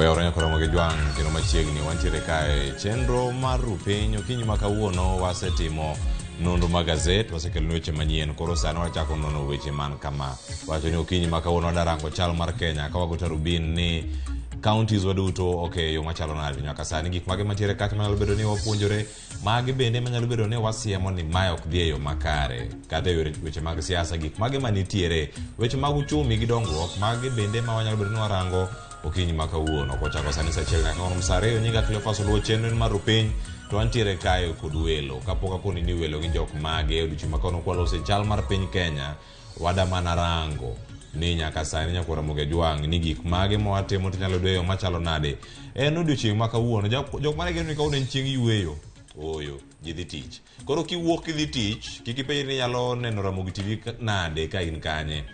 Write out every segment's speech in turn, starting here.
Oyaoranya kora Ramogi Juang kino machiegni wantiere kae chenro mar Piny okinyi ma kawuono wasetimo nonro magazet wasekelo weche manyien koro sano wachako nono weche man kama wacho ni okinyi ma kawuono darango chal mar Kenya ka wago tarubin ni counties waduto okay yo machalo nade nyaka sani gik mage mantiere kata manyalo bedo ni wapuonjore mage bende manyalo bedo ni wasiemo ni mae ok dhi e yo makare kata weche mag siasa gik mage manitiere weche mag uchumi gi dongruok mage bende ma wanyalo bedo ni warango okinyi ma kawuono kochako sani sachiel nyaka ono msare nyinga Cleophas luo chenro mar Piny to antiere kae kod welo kapok akoni ni welo gi jok mage odiochieng' ma kono kwalose chal mar piny Kenya wada mana rango ni nyaka sani nyaka Ramogi Juang ni gik mage mwatimo tinyalo dweyo machalo nade en odiochieng' ma kawuono jok mane geno ni kawuono en chieng' yueyo oyo jidhi tich koro kiwuok idhi tich kikipenj ni nyalo neno Ramogi TV nade ka in kanye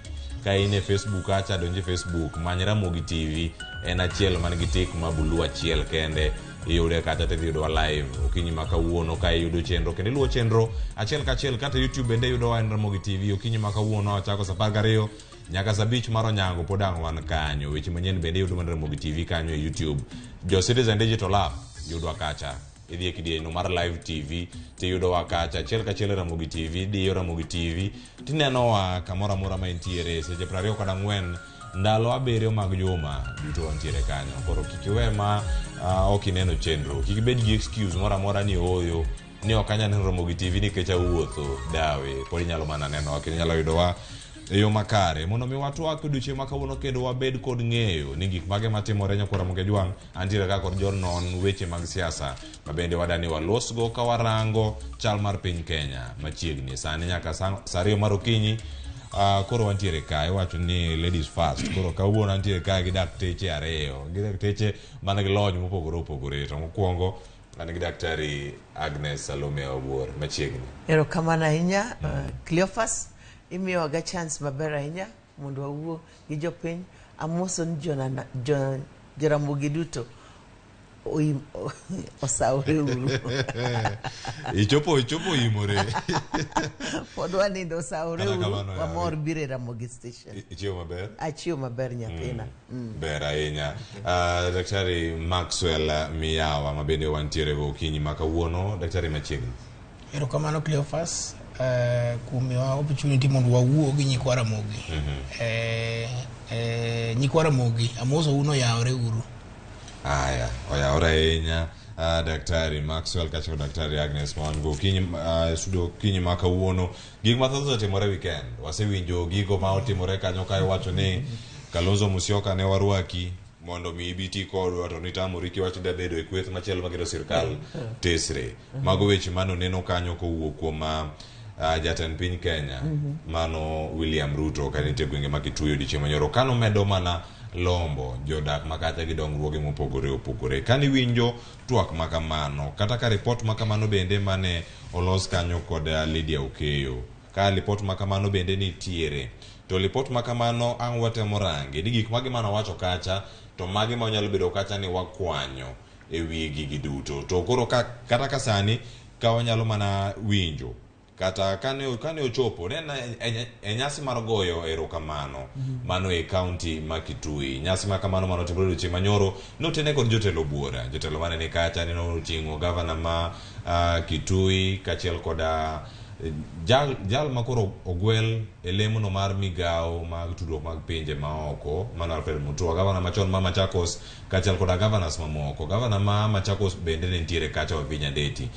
ka in e Facebook acha donje Facebook many Ramogi TV en achiel man gi tik mabulu achiel kende iyude kata te yudo live okinyi ma kawuono ka yudo chenro kendo luo chenro achiel ka achiel kata YouTube bende yudo en Ramogi TV okinyi ma kawuono achako sa 12 nyaka sa 5 mar onyango podang' wan kanyo weche manyien bende yudo man Ramogi TV kanyo e YouTube jo Citizen Digital App yudo kacha idhi e kidieno mar live TV ti yudo wakacha achiel ka achiel Ramogi TV diyo Ramogi TV tineno wa kamora mora ma intiere seche 24 ndalo aberio mag juma duto wantiere kanyo koro kikiwe ma okineno chenro kikibed gi excuse mora ni oyo ni okanya neno Ramogi TV nikech awuotho dawe podi nyalo mana neno akini nyalo yudo wa eyo makare mondo mi watu wako duche makawuono kendo wabed kod ng'eyo ni gik mage matimore nyaka Ramogi Juang antiere ka kod jonon weche mag siasa mabende wadani walosgo ka warango chal mar piny Kenya machiegni sani nyaka sa 2 mar okinyi koro wantiere kae wacho ni ladies first koro kawuono antiere kae gi dakteche ariyo gi dakteche man gi lony mopogore opogore to mokwongo an gi daktari Agnes Salome Awuor machiegni erokamano ahinya Cleophas imiyo ga chance maber ahinya mondo wawuo gi jopiny amoso ni Ramogi duto osaure uru ichopo imore pod wanindo osaure uru wamor bire Ramogi station achiew maber nyathina ber ahinya daktari Maxwell Miyawa mabende wantiere go okinyi ma kawuono daktari machiegni erokamano Cleophas kumiwa opportunity mondo wawuo gi nyikwa Ramogi nyikwa Ramogi amoso uno yaore uru aya oyaore ahinya daktari Maxwell kacho daktari Agnes Mwango kinyi ma kawuono gik mathoth otimore weekend wasewinjo gigo ma otimore kanyo kae wacho ni Kalonzo Musyoka ne warwaki mondo mi ibiti kodwa to nitamori kiwacho da bedo e kweth machielo magero sirkal tesre mago weche mano neno kanyo kowuok kuom jatend piny Kenya mano William Ruto kanite gwenge makituyo diche manyoro kano medo mana lombo jodak makata gi dongruoge mopogore opogore kani winjo twak makamano kata ka report makamano bende mane olos kanyo kod Lydia Okeyo ka report makamano bende nitiere to report makamano ang' watemo range ni gik mage mana wacho kacha to mage ma nyalo bedo kacha ni wakwanyo e wi gigi duto to koro kata ka sani ka wanyalo mana winjo kata kane ochopo e nyasi mar goyo erokamano mano e county ma Kitui nyasi makamano mano timore chieng' manyoro notene kod jotelo buora jotelo mane ni kacha ni noting'o governor ma Kitui kachiel kod jal makoro ogwel e lemono mar migao mag tudruok mag pinje maoko mano Alfred Mutua governor machon ma Machakos kachiel kod governors mamoko governor ma Machakos bende ne nitiere kacha Wavinya Ndeti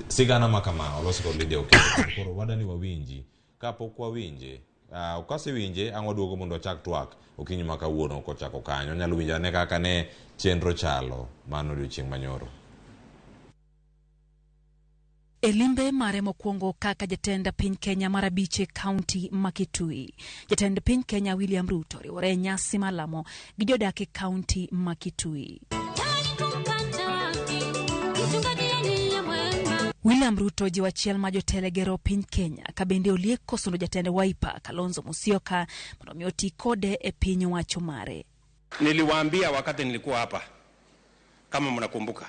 sigana makama olosi kod Lydia Okeyo koro wadani wawinji kapok wawinje ukasewinje ang' waduogo mondo wachak twak okinyi ma kawuono kochako kanyo nyalo winja ne kaka ne chenro chalo mano odiochieng' manyoro Elimbe mare mokwongo kaka jatend piny Kenya marabiche county ma Kitui. Jatend piny Kenya William Ruto riwore nyasi malamo gi jodak e county ma Kitui. William Ruto jiwa chiel ma jotele gero piny Kenya ka bende olieko sondo jatend Wiper Kalonzo Musyoka mondo mi oti kode e piny wacho mare. Niliwaambia wakati nilikuwa hapa kama mnakumbuka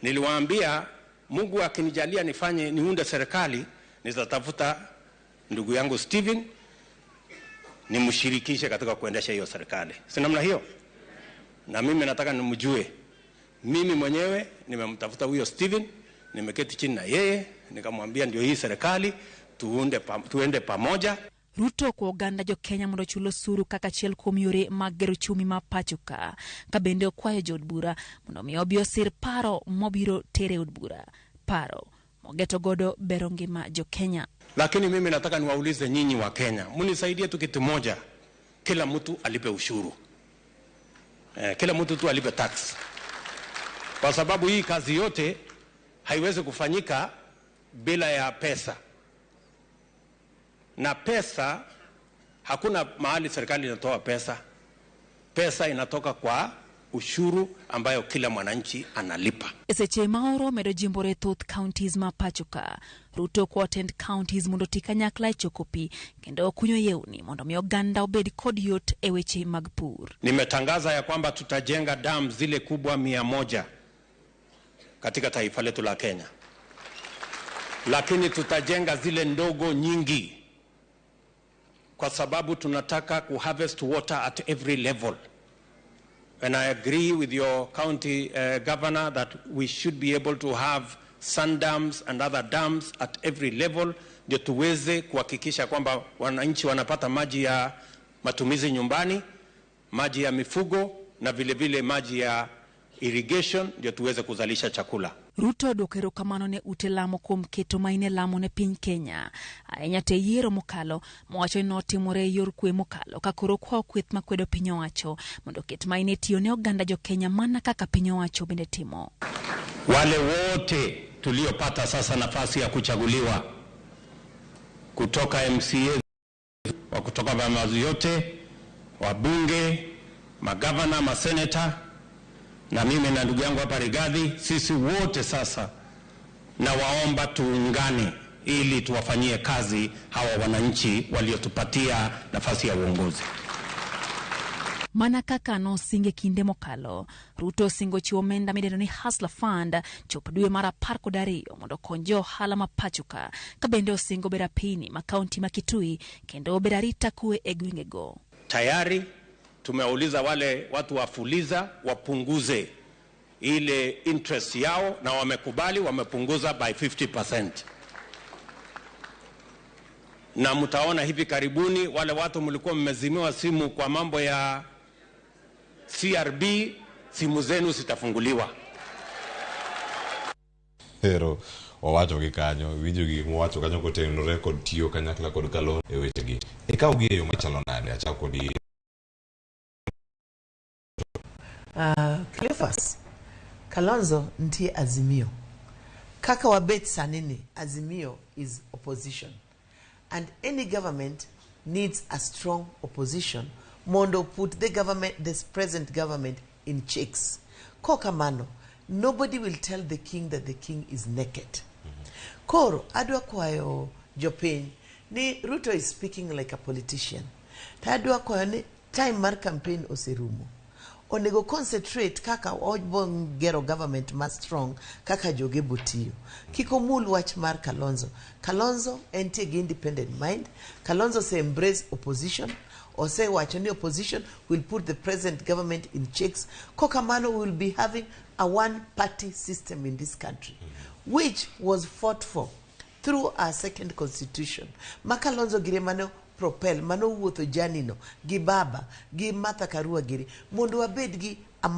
niliwaambia Mungu akinijalia niunde serikali nitatafuta ndugu yangu Steven nimshirikishe katika kuendesha hiyo serikali. Si namna hiyo? na mimi nataka nimjue. Mimi mwenyewe nimemtafuta huyo Steven, nimeketi chini na yeye, nikamwambia ndio hii serikali tuende pamoja. Ruto kwa Uganda jo Kenya mondo chulo suru kaka chiel kuom yore mag gero chumi ma pachuka ka bende okwayo jod bura mondo mi obi osir paro mobiro tere od bura, paro mogeto godo bero ngima jo Kenya. Lakini mimi nataka niwaulize nyinyi wa Kenya, munisaidie tu kitu moja, kila mtu alipe ushuru, kila mtu tu alipe tax, kwa sababu hii kazi yote haiwezi kufanyika bila ya pesa. Na pesa, hakuna mahali serikali inatoa pesa. Pesa inatoka kwa ushuru ambayo kila mwananchi analipa. Eseche maoro medo jimbore thoth counties ma pachuka, Ruto kwa attend counties mondo tika nyakla chokopi kendo kunyo yeuni mondo mi Uganda obed kod yot eweche mag pur. Nimetangaza ya kwamba tutajenga dam zile kubwa 100 katika taifa letu la Kenya. Lakini tutajenga zile ndogo nyingi, kwa sababu tunataka harvest water at every level. And I agree with your county governor that we should be able to have sun dams and other dams at every level, ndio tuweze kuhakikisha kwamba wananchi wanapata maji ya matumizi nyumbani, maji ya mifugo na vile vile maji ya irrigation, ndio tuweze kuzalisha chakula. Ruto dokero kamano ne ute lamo kuom keto maine lamo ne piny Kenya. Ahinya te yiero mokalo mowacho ni otimore yor kwe mokalo ka koro kwa kweth makwedo piny owacho mondo ket maine tiyo ne oganda jo Kenya mana kaka piny owacho bende timo. Wale wote tuliopata sasa nafasi ya kuchaguliwa kutoka MCA wa kutoka vyama yote, wabunge, magavana, maseneta, na mimi na ndugu yangu hapa Rigathi, sisi wote sasa na waomba tuungane ili tuwafanyie kazi hawa wananchi waliotupatia nafasi ya uongozi. Mana kaka no singe kinde mokalo, Ruto singo chiwo omenda midendo ni Hustler Fund chop dwe mar 12 mondo konjo hala mapachuka ka bende osingo bera Piny ma kaunti ma Kitui kendo bera rita kue e gwengego. Tayari tumeuliza wale watu wa Fuliza wapunguze ile interest yao, na wamekubali, wamepunguza by 50%. Na mtaona hivi karibuni wale watu mlikuwa mmezimiwa simu kwa mambo ya CRB, simu zenu zitafunguliwa. Pero wawacho gikanyo, winjo gi wawacho kanyo kotenore kod tiyo kanyakla kod kalon e wechegi. Ikaw gi yo machalo nade achako di Cleophas, Kalonzo ntie Azimio. Kaka wabet sanini, Azimio is opposition. And any government needs a strong opposition. Mondo put the government, this present government, in checks. Kokamano, nobody will tell the king that the king is naked. Koro, adwa kwayo jopiny, ni Ruto is speaking like a politician. Ta adwa kwayo ni time mar campaign oserumo. Onego concentrate kaka ojbo gero government ma strong kaka joge botiyo. Kiko mul wach mar Kalonzo. Kalonzo entie gi independent mind. Kalonzo se embrace opposition. Or say wacho ni opposition will put the present government in checks. Kokamano will be having a one-party system in this country, which was fought for through our second constitution. Makalonzo giremano propel mano wuotho janino gi baba gi Martha Karua giri mondo wabed gi a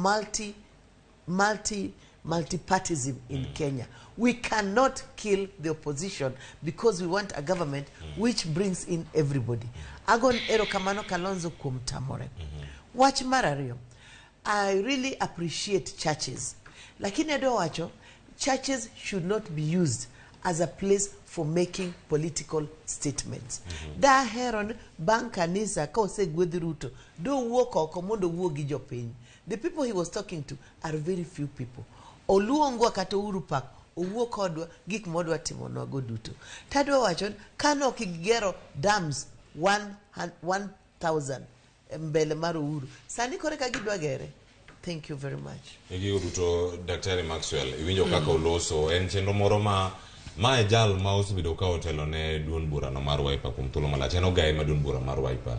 multi-partyism in Kenya. We cannot kill the opposition because we want a government which brings in everybody. Agon ero kamano Kalonzo kuom tamore. Wach marario, I really appreciate churches. Lakini ado wacho, churches should not be used as a place for making political statements. Da heron bang kanisa ka osegwedhi Ruto do wuok oko mondo wuo gi jopiny. The people he was talking to are very few people. Oluongwa kata Uhuru Park owuok kodwa gik modwa timo nogo duto. Tadwa wacho kano kigero dams 1000 mbele mar Uhuru. Sani kore ka gidwa gere. Thank you very much. Egi Ruto Dr. Maxwell iwinjo kaka uloso en chenro moro ma jal ma osebedo ka otelo ne duon bura no mar Wiper kuom thuolo malach en ogaye ma duon bura mar Wiper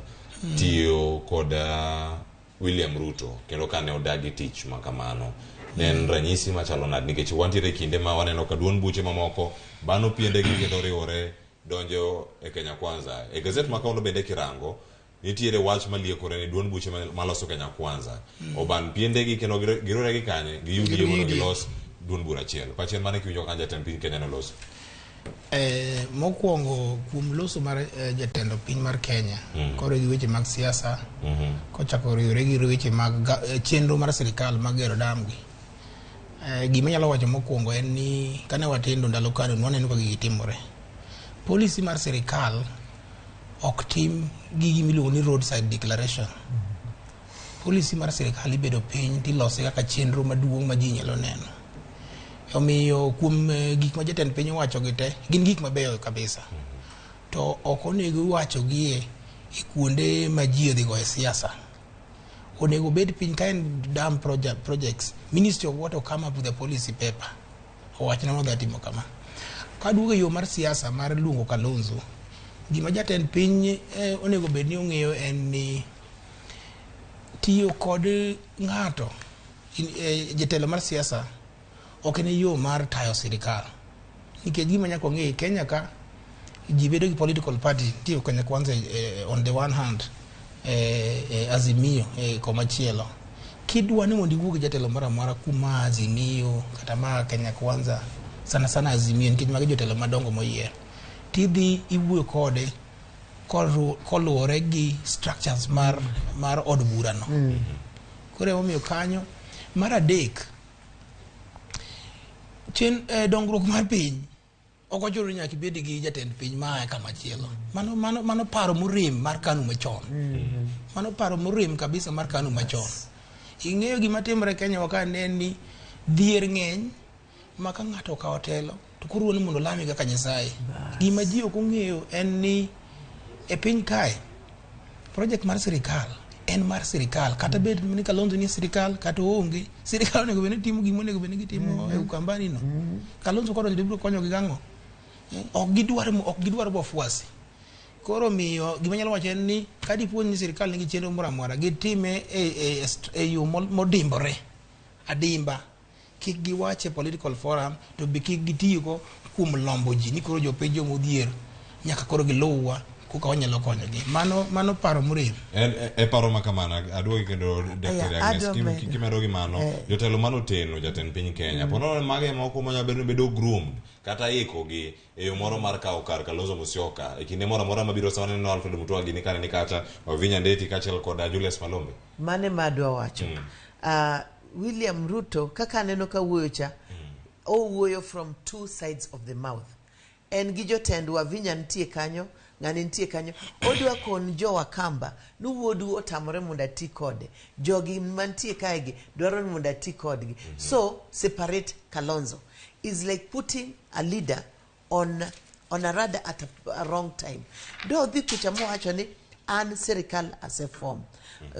tiyo koda William Ruto kendo kane odagi tich makamano nen ranyisi machalo nade nikech wantiere kinde ma waneno ka duond buche mamoko bano piende gi kendo riwore donjo e Kenya Kwanza e gazet makaundo bende kirango nitiere wach maliekore ni duond buche maloso Kenya Kwanza oban piende gi kendo girore gi kanye giyudi mondo gilos duond bura achiel pachien mane kiwinjo kan jatend piny Kenya noloso mokwongo kuom loso mar jatendo piny mar Kenya kore gi weche mag siasa kochako riwore gi weche mag chenro mar sirikal mag gero dam gi gima nyalo wacho mokwongo en ni kane watindo ndalo kano nwaneno ka gigi timore policy mar sirikal ok tim gigi miluongo ni roadside declaration policy mar sirikal ibedo piny tilose kaka chenro maduong' ma ji nyalo neno omiyo kuom gik ma jatend piny wacho gi te gin gik mabeyo kabisa to ok onego wacho gi e kuonde ma ji odhi goye siasa onego bed piny ka en dam projects Ministry of Water come up with a policy paper owach na modha timo kama kaduogo yo mar siasa mar luongo Kalonzo gima jatend piny onego bed ni ong'eyo en ni tiyo kod ng'ato jatelo mar siasa ok en yo mar tayo sirikal nikech gima nyaka ong'e Kenya ka ji bedo gi political party tiyo Kenya Kwanza on the one hand Azimio komachielo kidwa ni mondo iwuog jatelo mara kuma Azimio kata ma Kenya Kwanza sana Azimio nikech magi jotelo madongo moyier tidhi iwuoyo kode koluwore gi structures mar od bura no kore omiyo kanyo mar adek dongruok mar piny ok ochuno nyaka ibed gi jatend piny ma kama chielo mano paro morem mar kanu machon mano paro morem kabisa mar kanu machon ing'eyo gima timore Kenya waka ni dhier ng'eny ma ka ng'ato okawo telo to koro ni mondo lami kaka Nyasaye gima ji ok ong'eyo en ni e piny kae project mar sirikal en mar sirikal kata bed ni Kalonzo ni sirikal kata onge sirikal onego bed ni timo gimo onego bed ni gitimo e ukambani no Kalonzo koro libro konyo gi gang'o ok gidwar bofuasi koro miyo gima nyalo wacho en ni ka dipuonj ni sirikal nigi chenro moro amora gitime e yo modimbore adimba kik giwache political forum to be kik gitiyo kuom lombo ji ni koro jopiny jomodhier nyaka koro giluwa kuka wanyalo konyo gi mano paro morem e paro makamana aduogi kendo Dr. Agnes kimedo gi mano jotelo manoteno jatend piny Kenya pono mage moko manyalo bedo groomed kata iko gi e yo moro mar kawo kar Kalonzo Musyoka e kinde moro amora mabiro sawane no Alfred Mutua gi ni kane ni kata Wavinya Ndeti kachel kod Julius Malombe mane madwa wacho William Ruto kaka neno ka wuoyo cha wuoyo from two sides of the mouth en gi jotend Wavinya ntie kanyo ng'ani ntie kanyo odwa kon jo Wakamba nuwodu otamore mondo ati kode jogi mantie kaegi dwaro ni mondo ati kodgi so separate Kalonzo is like putting a leader on a radar at a wrong time do dhi kucha mowacho ni an sirikal as a form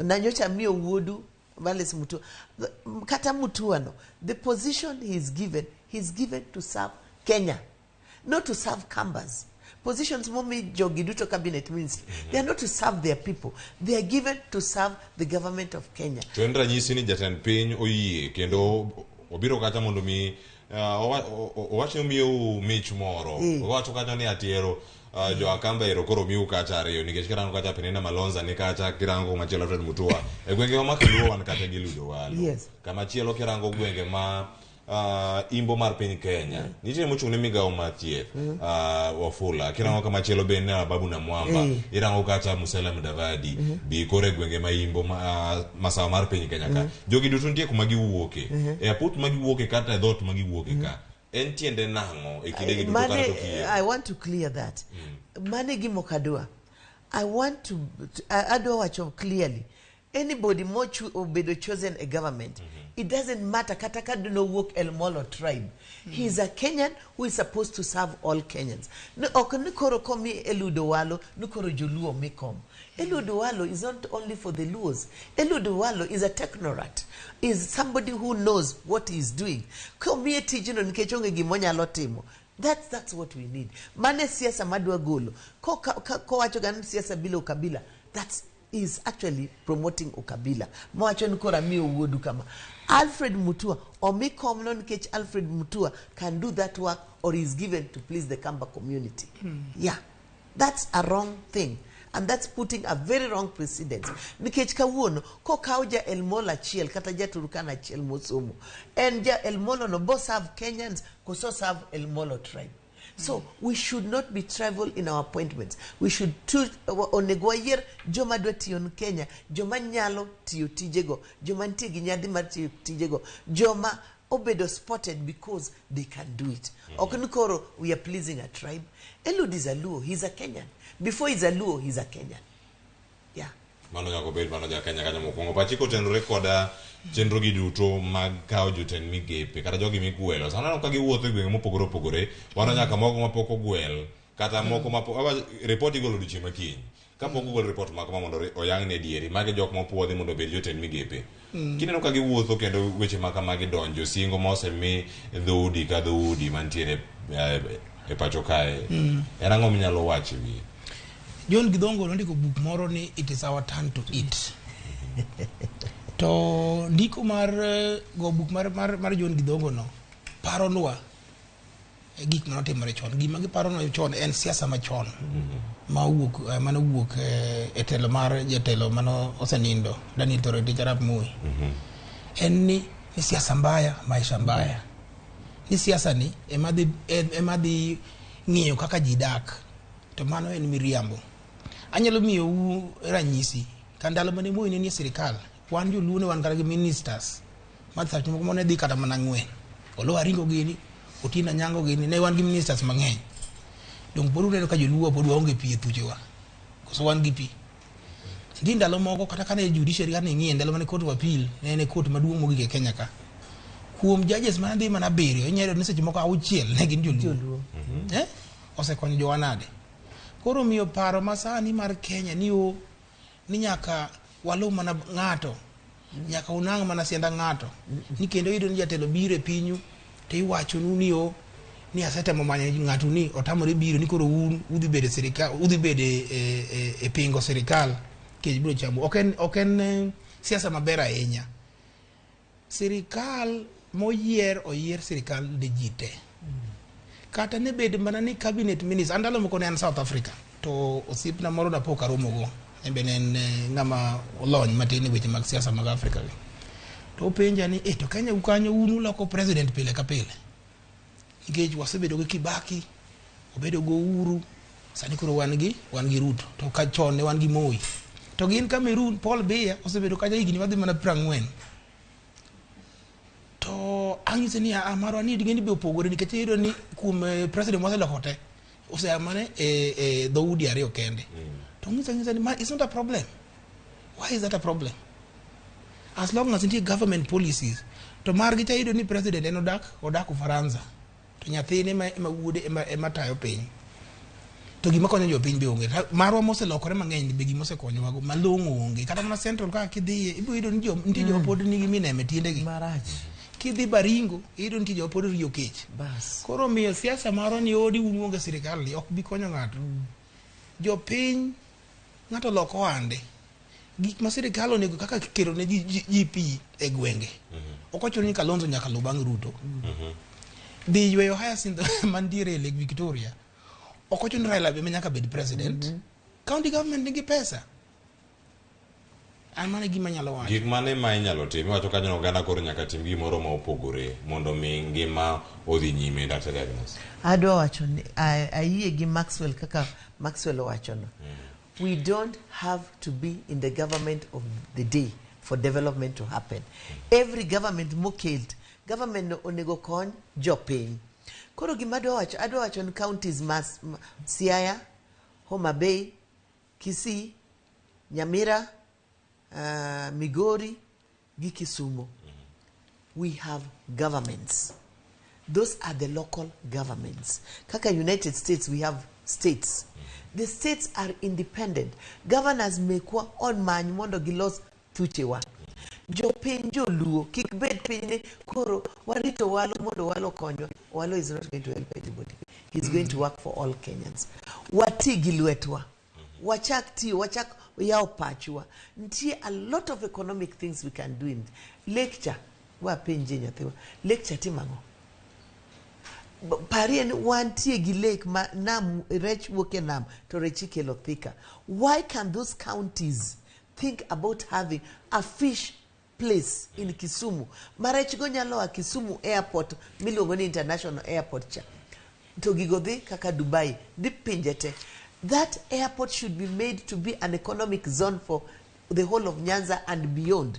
nanyocha miyo wuodu Wallace Mutua kata Mutua no the position he's given to serve Kenya not to serve Kambas positions momi jogiduto cabinet ministry they are not to serve their people they are given to serve the government of Kenya to en ranyisi ni jatend piny oyie kendo obiro kata mondo mi owacho miyo mich moro owacho kata ni atiero jo Akamba ero koro miu kata ariyo nikech kirango kata Penina Malonza ni kata kirango machielo Alfred Mutua e gwenge ma Kaluo wan kata giludo walo kama chielo kirango gwenge ma imbo mar piny Kenya nitie mochung' ne migawo mathieth Wafula kirango kama chielo ben na Babu na Mwamba irango kata Musalia Mudavadi bi kore gwenge ma imbo masawa mar piny Kenya ka jogi duto nitie kuma giwuoke e aput ma giwuoke kata dhot ma giwuoke ka en tiende nango e kinde gi duto kata to kiye I want to clear that mane gi mokadwa I want to adwa wacho clearly anybody obedo chosen a government it doesn't matter kata no work El Molo tribe he is a Kenyan who is supposed to serve all Kenyans no oknikoro komi Eludo Walo nikoro joluo mikom Eludo Walo is not only for the Luos Eludo Walo is a technocrat is somebody who knows what he is doing komi tijino nikechonge gimonyalo timo that's what we need mane siasa madwa golo ko wacho gan siasa bila ukabila that's is actually promoting ukabila. Mwacho nkora mi uwodu kama Alfred Mutua or me common catch Alfred Mutua can do that work or is given to please the Kamba community. Yeah, that's a wrong thing. And that's putting a very wrong precedent. Nikech kawuono ko kauja El Mola chiel kata ja Turkana chiel mosomo. And ja El Molo no both have Kenyans koso have El Molo tribe. So we should not be tribal in our appointments. We should onegwayer joma dwa tiyo Kenya, joma nyalo tiyo tijego, joma ntie gi nyadhi mar tiyo tijego, joma obedo spotted because they can do it. Okunukoro, we are pleasing a tribe. Elud is a Luo, he's a Kenyan. Before he's a Luo, he's a Kenyan. Yeah. Mano nyako bed mano ja Kenya kanya mokwongo pachiko tenore koda chenro gi duto mag kawo jotend migepe kata jogi migwelo sana ka giwuotho e gwenge mopogore opogore wana nyaka moko mapok ogwel kata moko mapok report igolo dichieng' makiny kapok ogol report maka mondo oyang ne dieri mage jok mopuodhi mondo bed jotend migepe kineno ka giwuotho kendo weche maka magi donjo singo mose mi dhoudi ka dhoudi mantiere e pacho kae en ang'o minyalo wacho wiye John Gidongo nondiko buk moro ni It is our turn to eat. To ndiko mar go buk mar John Gidongo no paronwa gik manotimore chon. Gima giparono chon en siasa machon. Ma wuok mano wuok e telo mar jatelo mano osenindo Daniel Toroitich Arap Moi. En ni siasa mbaya, maisha mbaya. Ni siasa ni emadhi ng'iyo kaka ji dak. To mano en miriambo. Anyalo miyo ranyisi kandalo mane Moi ne sirikal wan joluo ne wan kata gi ministers mathaч moko mone dhi kata mana ng'wen olo aringo gini otina nyango gini ne wan gi ministers mang'eny dong poru ne ka joluo pod waonge pi e thuchewa koso wan gi pi ndi ndalo moko kata kane judiciary kane ng'ie ndalo mane court of appeal ne court maduong' mogik e Kenya ka kuom judges mane dhi mana biriyo inyalo ne seche moko auchiel ne gin joluo osekonyo jowanade koro miyo paro masani mar Kenya ni nyaka walu mana ng'ato nyaka unang' mana sienda ng'ato ni kendo yudo ni jatelo biro e pinyu to iwacho nu ni asetemo manyo ng'ato ni otamore biro ni koro udhi bede sirikal udhi bede e pingo sirikal ke biro chamo oken siasa maber ahinya sirikal oyier sirikal de jite kata ne bed mana ni cabinet minister andalo moko ne an South Africa to osipna moro da poka romogo embe nen ngama olony matin e weche mag siasa mag Africa to penja ni to Kenya ukanyo unu loko president pile ka pile nikech wasebedo gi Kibaki obedo go Uhuru sani koro wan gi Ruto to ka chon ne wan gi Moi to gin Cameroon Paul Biya osebedo kaja higni wadhi mana 40 to angise ni amaro ni digeni be opogore nikech iyudo ni kum president moseloko te oseamane dhoudi ariyo kende to ngisa ni it's not a problem. Why is that a problem? As long as it's government policies to margi cha iyudo ni president en odak Ufaransa to nyathine ma wuode ema tayo piny to gima konyo jopiny be onge marwa moselokore mang'eny be gima osekonyo wago malong'o onge kata mana central ka kidhiye ibo iyudo ni nitie jopod nigi mineme tiendegi marach kidhi Baringo iyudo ni nitie jopod riyo kech bas koro miyo siasa marwa ni odi uonge sirikal ok bi konyo ng'ato jopiny ng'ato loko ande gik ma sirikal onego kaka kero ne GP e gwenge ok ochuno ni Kalonzo nyaka lu bang' Ruto dhi yweyo Hyacinth mandiere Lake Victoria ok ochuno Raila be nyaka bed president county government nigi pesa amane gima nyalo wacho gik mane ma inyalo tim wacho kanyo oganda koro nyaka tim gimoro ma opogore mondo mi ngima odhi nyime Dr. Agnes adwa wacho ni ayie gi Maxwell kaka Maxwell wacho no we don't have to be in the government of the day for development to happen every government mokelt government onego kony jopiny koro gima adwa wacho ni counties mas Siaya Homa Bay Kisii Nyamira Migori gi Kisumu we have governments those are the local governments kaka United States we have states the states are independent governors mekwa on many mondo gilos thuchewa jopiny joluo kik bed piny koro warito walo mondo walo konyo walo is not going to help anybody he's going to work for all Kenyans wati gi lwetwa wachak yao pachwa. Ntie a lot of economic things we can do in lecture. Wa penje nyathiwa. Lecture timango. Parien wantie gi lake ma nam rech woke nam to rechi kelo thika. Why can those counties think about having a fish place in Kisumu? Marech go nyalo a Kisumu airport, milongoni international airport cha. To gigodhi kaka Dubai, dip pinjete. That airport should be made to be an economic zone for the whole of Nyanza and beyond.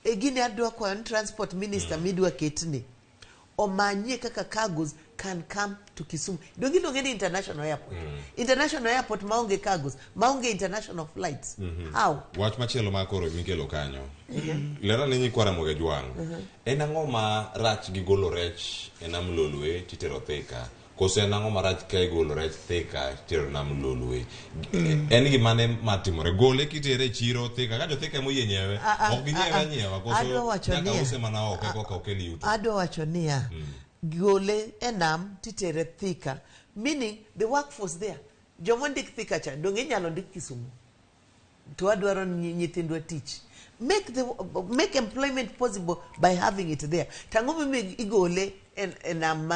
Egine adwa kwa transport minister midwa ketni. Omanye kaka cargos can come to Kisumu. Don't you know any international airport? International airport maunge cargos, maunge international flights. How? Watch machelo makoro Mikelo kanyo. Lera ninyi kwa Ramogi juang. Enango ma rach gigolo rech enam lolwe titero theka. Kose enango ma rach kai golo rech theka titero nam lolwe. Enigi mane matimore gole kitere chiro theka kajo theka mo yenyewe. Ok ginyewe nyewa koso nyaka use mana oke koka okeli yuto. Ado wachonia. Gole enam titere thika, meaning the workforce there. Jomondik thika cha donge nyalo ndik Kisumu. To adwaro nyithindwa teach. Make employment possible by having it there. Tangomi me igole enam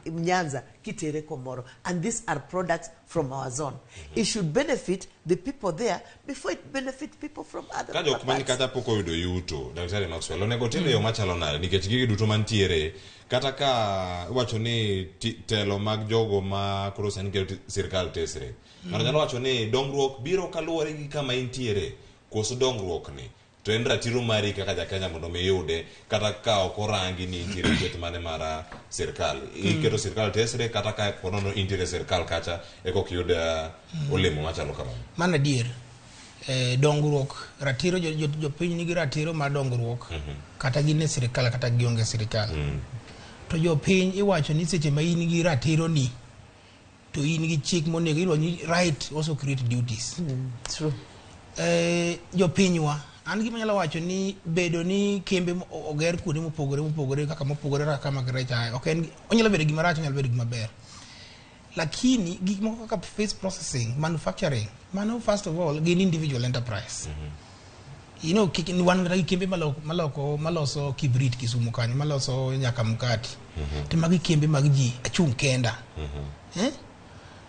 Nyanza kitere komoro, and these are products from our zone. It should benefit the people there before it benefits people from other parts. Kajo kumani kata poko yudo yuto. Daktari Maxwell onego tele yo machalo na nikech gigi duto mantiere kata ka wacho ni telo mag jogo ma koro sani kelo sirkal tesre. Ng'ato nyalo wacho ni dongruok biro kaluwore gi kama intiere, koso dongruok ni to en ratiro mari kaka jakenya mondo mi yude kata ka ok orangi ni intiere kweth mane mara sirkal. Iketo sirkal tesre kata ka ponono intiere sirkal kacha eko kiyuda olemo machalo kamano. Mana dier dongruok ratiro jopiny nigi ratiro mar dongruok kata gine sirkal kata gionge sirkal. To jopiny iwacho ni seche ma in gi ratiro ni to in gi chik monego iluongo ni right also create duties. True. Jopinywa an gima nyalo wacho ni bedo ni kembe oger kuonde mopogore kaka mopogore kaka mag rech ok en onyalo bedo gima rach, onyalo bedo gima ber, lakini gik moko kaka face processing, manufacturing, mano first of all gin individual enterprise. You know, wan gi kembe maloso kibrit Kisumu kanyo, maloso nyaka mkati. To magi kembe mag ji achung' kenda.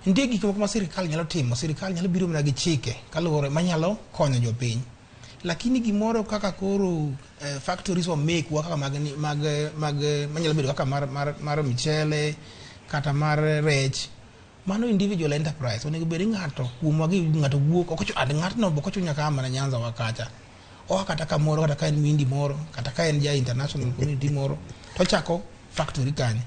Ndie gik moko ma sirkal nyalo timo, sirkal nyalo biro mana gi chike kaluwore manyalo konyo jopiny. Lakini gimoro kaka koro factories wa make kaka manyalo bedo kaka mar michele kata mar rech, mano individual enterprise. Onego bed ng'ato kuomwa gi ng'ato wuok ng'atno boko chunya kama na Nyanza wakacha. O kata kamoro kata ka en mindi moro kata ka en ja international community moro to chako factory kanyo.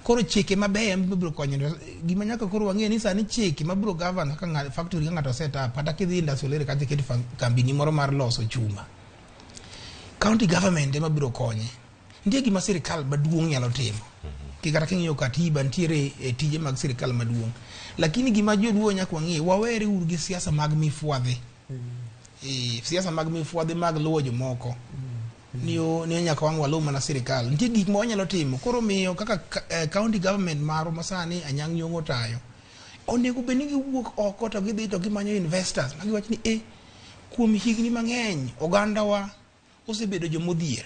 Koro chike mabeyo mabiro konyo. Gima nyaka koro wang'e ni sani chike mabiro govern kaka factory ng'ato set up kata kidhi industrial kata kiti kambini moro mar loso chuma. County government ema biro konye. Ndiye gima sirkal maduong' nyalo timo. Kikata king'iyo katiba ntiere tije mag sirkal maduong'. Lakini gima joluo nyaka wang'e wawere uru gi siasa mag mifwadhi. Siasa mag mifwadhi mag luwo jomoko. Niyo nyaka wang' waluw mana sirkal. Nitie gik ma wanyalo timo. Koro miyo kaka county government maro masani anyang' nyong'o tayo. Onego bed ni giwuok oko to gidhi to gimanyo investors. Magiwacho ni kuom higni mang'eny ogandawa osebedo jomodhier.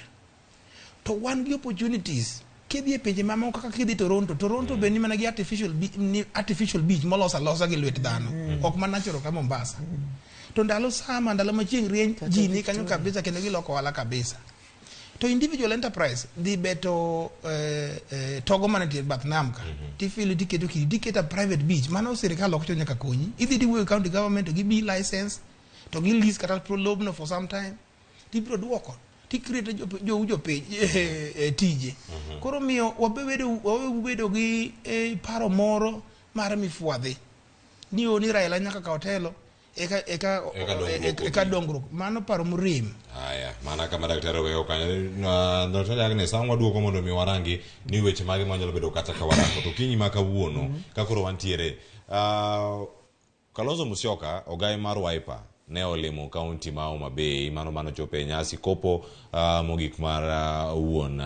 To wan gi opportunities. Kidhi e pinje mamoko kaka kidhi Toronto be ni mana gi artificial beach molos alosa gi lwet dhano. Ok mana natural ka Mombasa. To ndalo machieng' rieny ji ni kanyo kabisa kendo giloko wala kabisa. To individual enterprise dhi beto togo mana tie bath nam ka. Tifili tiketo private beach. Mano sirkal ok nyaka konyi. Idhi diwuoyo county government to give license to gi lease kata prolobno for some time. Tibiro duoko. Tikrete jopiny tije. Koro miyo wabedo gi paro moro mar mifwadhi. Ni Raila nyaka ka hotelo eka dongruok. Mano paro mrem. Aya, mana kama daktari weyo kanyo Dr. Agnes angwa duoko mondo mi warangi ni weche mage manyalo bedo kata ka warango to kinyi maka wuono kakoro wantiere. Kalonzo Musyoka ogai mar Wiper ne olimo kaunti ma Homa Bay mano chope nyasi kopo mogik mar wuon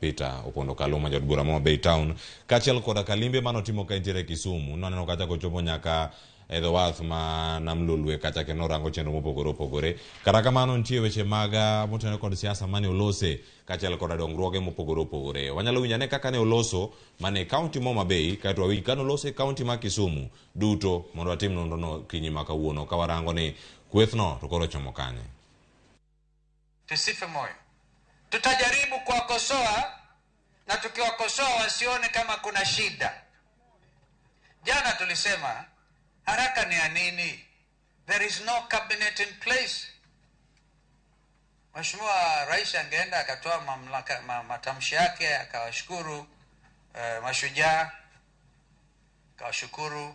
Peter Opondo Kaluma jodbura Homa Bay town kachiel koda kalimbe mano timo ka intiere Kisumu naneno kacha kochopo nyaka edho wath ma namlolwe kacha kendo rango chenro mopogore opogore. Kata kamano nitie weche maga motenore kod siasa mane olose kachel kod dongruoge mopogore opogore. Wanyalo winjane kaka ne oloso mane kaunti Homa Bay kato wawinj kano olose kaunti ma Kisumu duto mondo watim nonro no kinyi ma kawuono ka warango ni kwethno to koro chomo kanye. Tusife moyo. Tutajaribu kuwakosoa na tukiwakosoa wasione kama kuna shida. Jana tulisema haraka ni ya nini? There is no cabinet in place. Mheshimiwa Rais angeenda akatoa matamshi yake akawashukuru mashujaa, akawashukuru,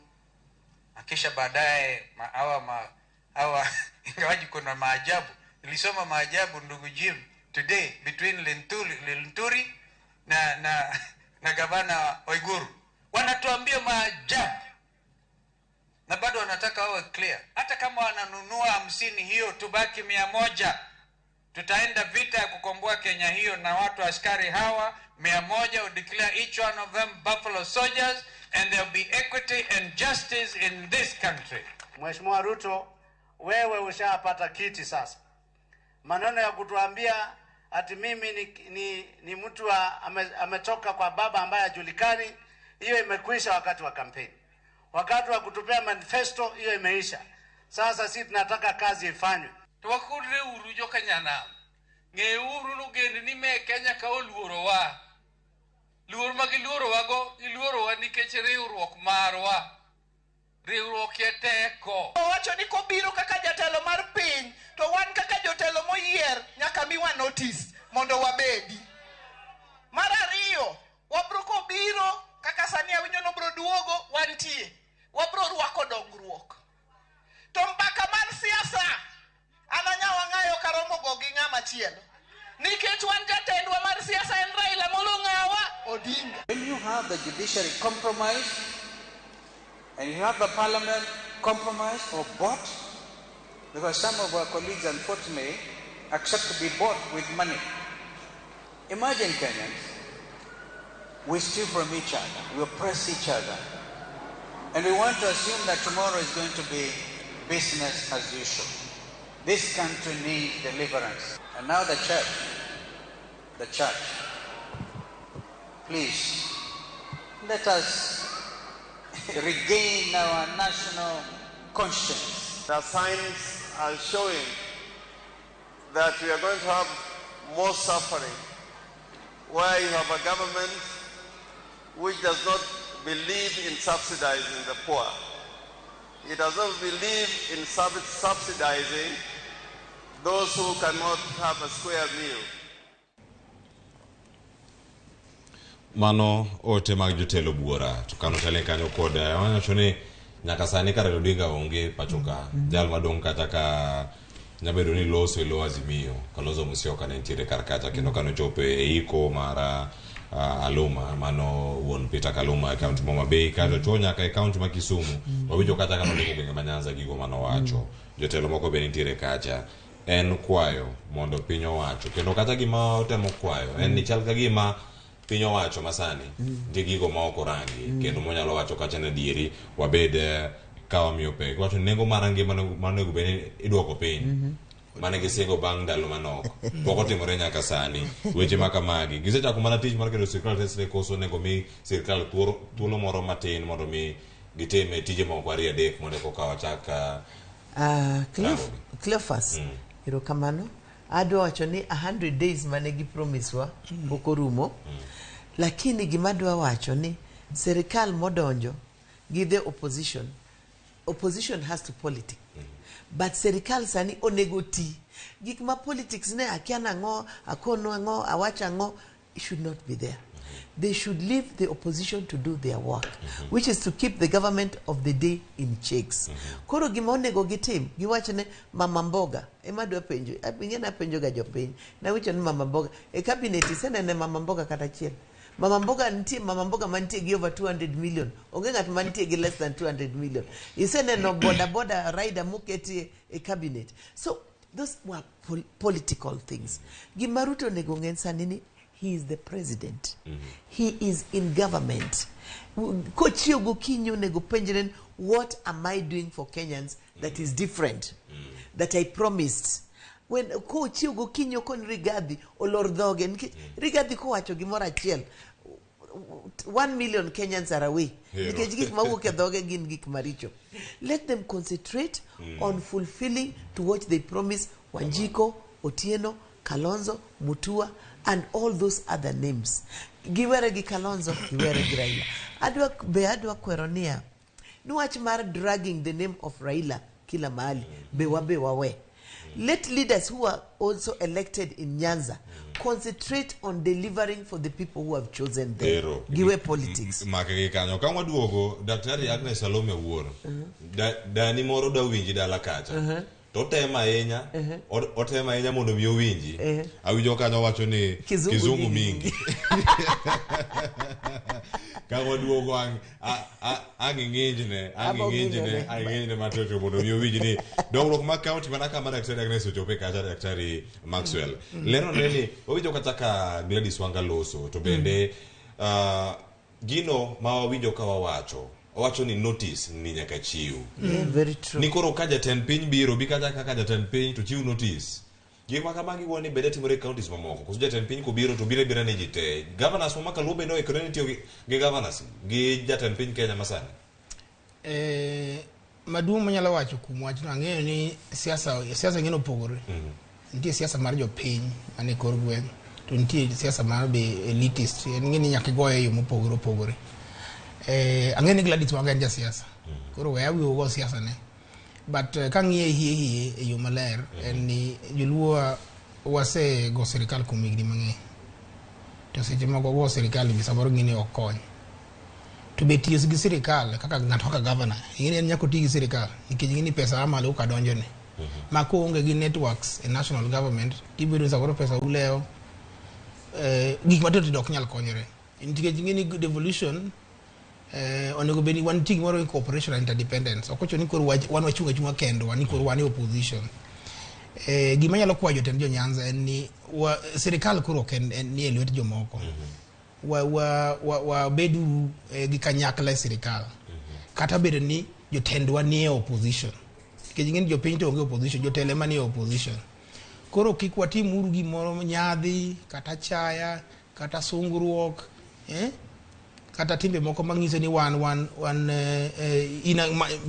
akisha baadaye hawa ingawaji kuna maajabu. Nilisoma maajabu ndugu Jim today between Linturi na gavana Oiguru. Wanatuambia maajabu. Na bado wanataka wawe clear. Hata kama wananunua 50 hiyo tubaki 100. Tutaenda vita ya kukomboa Kenya hiyo na watu askari hawa 100 will declare each one of them buffalo soldiers and there will be equity and justice in this country. Mheshimiwa Ruto, wewe ushapata kiti sasa. Maneno ya kutuambia ati mimi ni mtu ametoka kwa baba ambaye hajulikani, hiyo imekwisha wakati wa kampeni. Wakati wa kutupea manifesto hiyo imeisha. Sasa sisi tunataka kazi ifanywe. Tuwakudre uru jo Kenyana. Nge uru lugeni ni me Kenya ka oluoro wa. Luoro magiluoro wago, iluoro wa nikech riwruok marwa. Riwruok eteko. Wacho ni kobiro kaka jatelo mar piny, to wan kaka jotelo moyier nyaka miwa notice mondo wabedi. Mar ariyo, wabro kobiro kaka sani awinjo no bro duogo wantie. Wabro rwako dongruok. To mbaka mar siasa ananya wangayo karomo go gi ng'ama chielo. Nikech wan jatendwa mar siasa en Raila Molongawa Odinga. When you have the judiciary compromise and you have the parliament compromise or bought, because some of our colleagues unfortunately accept to be bought with money. Imagine Kenyans, we steal from each other, we oppress each other, and we want to assume that tomorrow is going to be business as usual. This country needs deliverance. And now the church, please, let us regain our national conscience. The signs are showing that we are going to have more suffering, where you have a government which does not believe in subsidizing the poor. It does not believe in subsidizing those who cannot have a square meal. Mano ote mag jotelo buora to kano tele kanyo kod wacho ni nyaka sani kare Odinga onge pachoka jal madong kata ka nyabedo ni loso lo Azimio Kalonzo Musyoka ne ntiere kar kacha kendo kano chope e iko mara Aluma mano won Peter Kaluma account Homa Bay kato chonya ka account ma Kisumu wawijo kata kano ndiko genge manyanza gigo mano wacho jotelo moko be ntiere kacha en kwayo mondo piny owacho kendo kata gima otemo kwayo en ni chal ka gima piny owacho masani ndi gigo ma ok orangi kendo monyalo wacho kacha na dieri wabed kawa miyo pek wacho nengo marangi manego bene idwoko piny mane gisingo bang' ndalo manok pok timore nyaka sani weche maka magi gisechako mana tich mar kedo sirkal tesre koso nego mi sirkal thuolo moro matin mondo mi gitime tije moko ariyo adek mondo koka wachaka Cleophas kamano adwa wacho ni 100 days mane gi promise wa pok orumo lakini gima dwa wacho ni serikal modonjo gi the opposition has to politics but serikal sani onego ti gik ma politics ne akiana ngo akono ngo awacha ngo should not be there. They should leave the opposition to do their work, which is to keep the government of the day in checks. Koro gima onego gitim giwachne mama mboga ema dwa penjo ingena penjo ga jopiny na wicho ni mama mboga e cabinet isenene mama mboga kata chiel mama mboga mantie gi over 200 million onge ngat mantie gi less than 200 million iseneno boda rider muketi e cabinet. So those were political things. Gima Ruto nego ngen sani ni he is the president. He is in government. Kochio gokinyo nego penjeren, what am I doing for Kenyans that is different, that I promised? When Kochio gokinyo kon Rigathi olor dhoge, Rigathi ko wacho gimoro achiel, 1 million Kenyans are away. Let them concentrate on fulfilling to what they promise. Wanjiko, Otieno, Kalonzo, Mutua, and all those other names. Giwere gi Kalonzo, giwere gi Raila. Adwa kweronia. Nuach mar dragging the name of Raila kila mahali. Bewa. Let leaders who are also elected in Nyanza concentrate on delivering for the people who have chosen them. Giwe politics. Makege kanyo kama duogo Daktari Agnes Salome Wuoro. Dani moro da winji dala kacha. Totema enya mondo mi owinji. Awinjo kanyo wacho ni kizungu mingi. Kama duogo ang'injne matoto mondo mi owinji ni dongruok ma county manaka ma Daktari Agnes ochope kacha Daktari Maxwell. Lero neni owinjo kaka Gladys Wanga loso to bende gino ma wawinjo ka wawacho ni notice ni nyaka chiu. Very true. Ni koro ka jatend piny biro bi kata kaka jatend piny to chiu notice. Gima kamagi woni bede timore counties mamoko. Kusuja jatend piny ko biro to bire ne jite. Governors mamaka lube no economic gi governors gi jatend piny Kenya masani. Maduong' manyalo wacho kuom wachno ang'eyo ni siasa ng'eno opogore. Nitie siasa mar jopiny mane kor gweng', to nitie siasa mar be elitist. Ng'eni nyaka goye e yo mopogore. Ang'eyo ni Gladys Wanga en jasiasa. Koro we awiyo go siasa ne. But kang'iye hie e yo maler en ni joluo wase go sirikal kuom higni mang'eny. To seche moko go sirikal bi samoro ng'ini ok kony. To be tiyo gi sirikal kaka ng'ato kaka governor, ing'eni en nyako ti gi sirikal nikech ing'eni pesa amalo ka donjone. Ma ko onge gi networks e national government, tibedo samoro pesa uleo gik matoto dok nyal konyore. Nikech ing'eni devolution onego beni wan ting moro in cooperation and interdependence. Okocho ni koro wan wachunga kendo, wan koro wan opposition. Gima nyalo kwayo jotend jo Nyanza en ni sirikal koro ok en ni e lwet jomoko. Wa bedu gi kanyakla e sirikal. Kata bedo ni jotendwa ni e opposition. Nikech ng'eni jopiny to onge opposition, jotelo ema ni e opposition. Koro kik watim uru gimoro nyadhi, kata chaya, kata sungruok, kata timbe moko mang'iso ni wan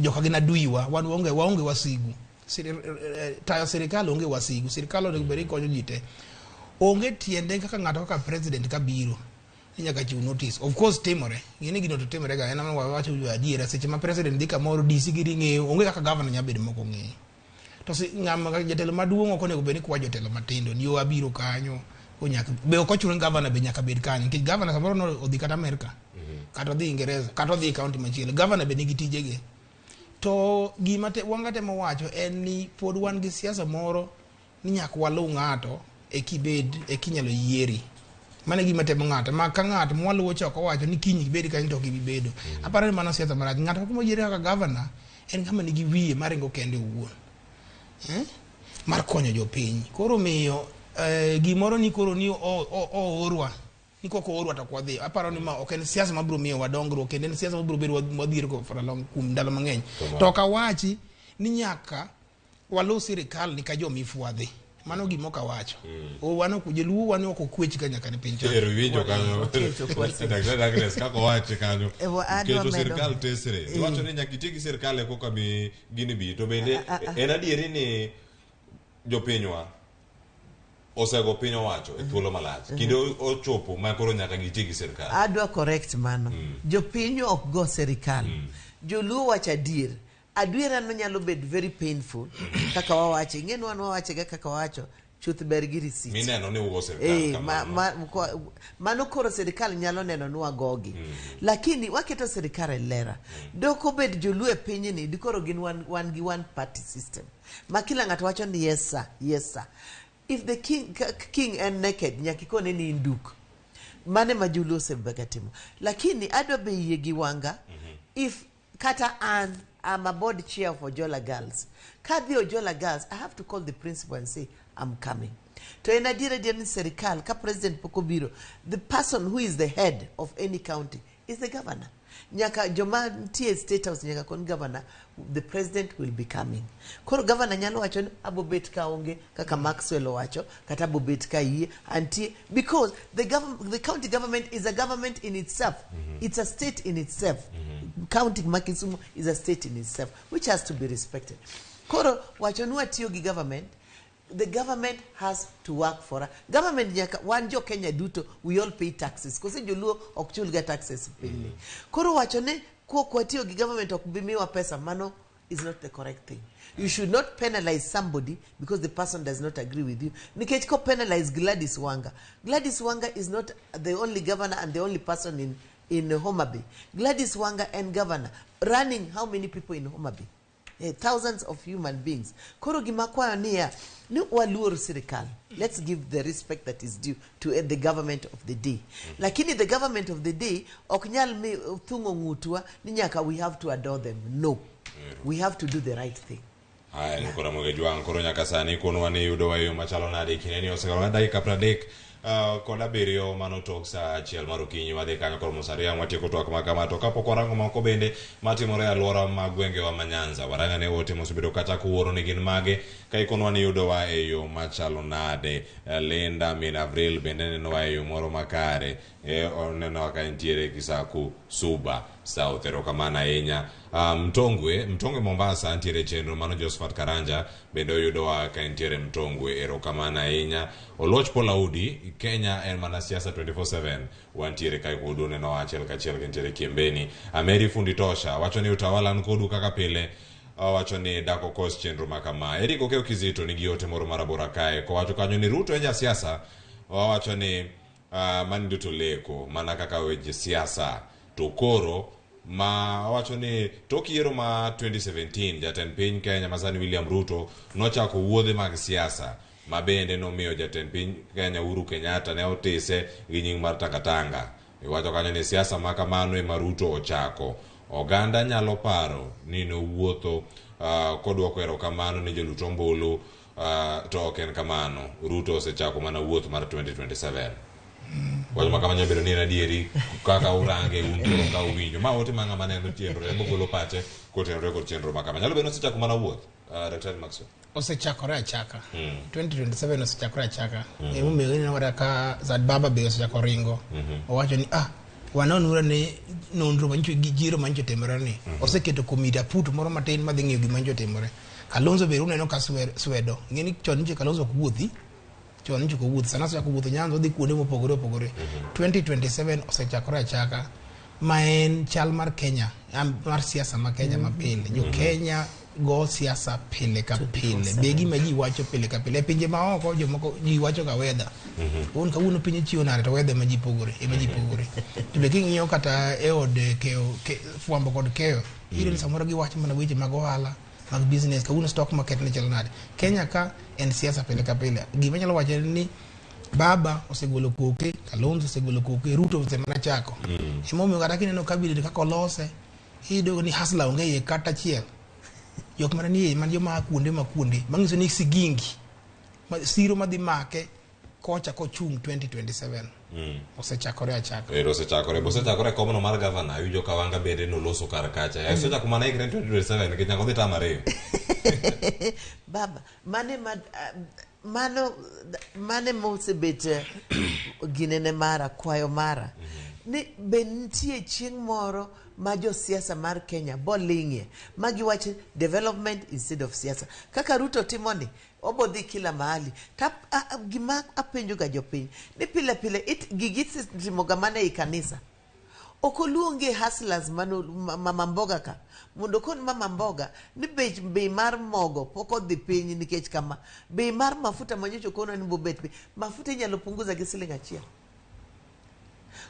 joka gina duiwa, wan waonge wasigu. Tayo sirikal onge wasigu, sirikal onego bed ni konyo ji te. Onge tiende kaka ng'ato kaka president kabiro ni nyaka chiw notice. Of course timore, ng'eni gino to timore ga, en ama wawacho adiera, seche ma president dhi kamoro DC giri ng'eyo, onge kaka governor nya bedo moko ng'eyo. To ng'ama jatelo maduong' ok onego bed ni kwa jotelo matindo, ni yo abiro kanyo, be ok ochuno governor be nyaka bed kanyo, nikech governor samoro no odhi kata Amerika, kata odhi Ingereza, kata odhi county machielo, governor be nigi tijege. To gima Wanga temo wacho en ni pod wan gi siasa moro ni nyaka walu ng'ato e kinyalo yieri. Mane gima temo ng'ato, ma ka ng'ato mwaluwo choko wacho ni kiny ibed kanyo to gibi bedo. Aparo ni mana siasa marach, ng'ato kaka moyiere kaka governor en kama nigi wiye maringo kende owuon. Mar konyo jopiny. Koro miyo gimoro ni koro ni orwa. Ni koko orwa to kwadhi. Aparo ni ma ok en siasa mabiro miyo wadongruok, kendo en siasa mabiro bedo wadhir ko for long kuom ndalo mang'eny. To kawachi ni nyaka walu sirikal ni ka jomifwadhi. Mano gimo ka wacho. Wano kujeluo wano ok okwech ka nyaka ne piny cha. Ero winjo kanyo. Daktari Agnes kako wache kanyo. Keto sirikal tesre. Wacho ni nyaka iti gi sirikal e koka bi gini bi. To bende en adieri ni jopinywa osego piny owacho e thuolo malach. Kinde ochopo ma koro nyaka giti gi sirikal. Adwa correct mano. Jopinyo ok go sirikal. Joluo wacho adier. Adwira no nyalo bed very painful kaka wawache ng'eno wan wawache ga kaka wacho chuth ber gi receipt mineno ni ugo sirikal mano koro sirikal nyalo neno ni wagogi lakini waketo sirikal lera doko bed joluo e piny ni dikoro gin one gi one party system ma kila ng'ato wacho ni yes sir if the king and naked nyakikone ni induk mane ma joluo sebegatimo lakini adwa be yie gi Wanga if kata I'm a board chair for Jola Girls. Kadhi Jola Girls, I have to call the principal and say, I'm coming. To en adiera ni serikal ka president pokobiro, the person who is the head of any county is the governor. Nyaka joma ntie state house nyaka kon governor, the president will be coming. Koro governor nyalo wacho ni abobet ka onge kaka Maxwell wacho kata abobet ka yie antie, because the county government is a government in itself. It's a state in itself. County Makisumu is a state in itself, which has to be respected. Koro wacho ni watiyo gi government, the government has to work for us. Government nyaka wanjo Kenya duto, we all pay taxes. Kose joluo okchulga taxes pili. Koro wacho ne kwatiyo gi government okbimiwa pesa, mano is not the correct thing. You should not penalize somebody because the person does not agree with you. Nikech ko penalize Gladys Wanga. Gladys Wanga is not the only governor and the only person in Homa Bay. Gladys Wanga and governor running how many people in Homa Bay? Thousands of human beings. Koro gimakwayo niya ni waluor sirikal. Let's give the respect that is due to the government of the day. Lakini the government of the day oknyal mi thungo ngutwa ni nyaka we have to adore them. No. We have to do the right thing. Haya ni kora mwege juang koro nyaka sani kono wani yudo wa yu machalo nadi kineni osegalona dakika 30 koda birio mano tok sa achiel mar okinyi wadhi kanyo koro musaria mwatieko twak makama to kapok warango moko bende matimore alwora mag gwenge wa Manyanza. Waranga ne ote mosebedo kata kuoro ni gin mage ka ikono wani yudo wa e yo machalo nade. Linda min Avril bende neno wa e yo moro makare oneno waka entiere Kisaku Suba South erokamana ahinya. Mtongwe Mombasa antiere chenro mano Josephat Karanja bende oyudo wa ka entiere Mtongwe erokamana ahinya. Oloch Polaudi Kenya en mana siasa 24/7 wantiere kai kudu neno achiel kachiel kentiere Kiembeni. Ameri Fundi Tosha wacho ni utawala nkodu kaka pile wacho ni dako kos chenro makama. Eric Okeo Kizito ni giote moro marabora kae ko wacho kanyo ni Ruto enja siasa wacho ni mani duto leko mana kaka weje siasa to koro ma wacho ni tokiero ma 2017 jatend piny Kenya masani William Ruto nochako wuodhe mag siasa mabende nomiyo jatend piny Kenya Uhuru Kenyatta ne otise gi nying mar Tangatanga. Wacho kanyo ni siasa makamano ema Ruto ochako. Oganda nyalo paro ni no wuotho kodwoko erokamano ni jolut ombulu to ok en kamano. Ruto osechako mana wuoth mar 2027. Wajo makamanya bedo ni radieri kaka urange unturo ka uwinjo ma ote manga maneno chenro ebo golo pache kotenore kod chenro makamanya nyalo bedo osechako mana wuoth. Dr. Maxwell osechakore achaka 2027 osechakore achaka umiyo ni wada ka Zad Baba be osechako ringo owacho ni wanonura ne nonro mancho gi jiro mancho temore ni oseketo komiti aput moro matin madhi ng'iyo gima mancho temore. Kalonzo be uneno ka swedo ngeni chon nje Kalonzo kuwuothi chon nje kuwuothi sana sa kuwuothi Nyanza dhi kuonde mopogore 2027 osechakore achaka ma en chal mar Kenya mar siasa ma Kenya mapile jo Kenya go siasa pile ka pile begi ma ji wacho pile ka pile pinje ma oko jomoko ji wacho ka weather un ka uno pinje chiwo nare to weather ma ji pogore to be king'iyo kata e od fwambo kod keyo iro samoro gi wacho mana weche mag ohala mag business ka uno stock market ne chalo nade. Kenya ka en siasa pile ka pile gima nyalo wacho ni Baba osegolo koke, Kalonzo osegolo koke, Ruto osemana chako imomiyo kata kineno kabile ka kolose ido ni hasla onge ye kata chiel yok mana ni man joma kuonde mangiso ni sigingi siro madhi make kocha kochung 2027 osechakore achaka osechakore komono mar governor yujo kawanga bende no loso kar kacha osechako mana 2027 kinyango dhi tamare Baba mane mosebet ginene mara kwayo mara ni bentie chieng moro ma jo siasa mar Kenya boling'e magi wache development instead of siasa kaka Ruto timoni obodhi kila mahali gima apenjo ga jopiny ni pile gigisi timoga mana i kanisa okoluonge hustlers mama mboga ka mondo kon mama mboga ni bei mar mogo poko dhi piny nikech kama bei mar mafuta manyocho kono ni bobet mafuta inyalo punguza gi siling achiel.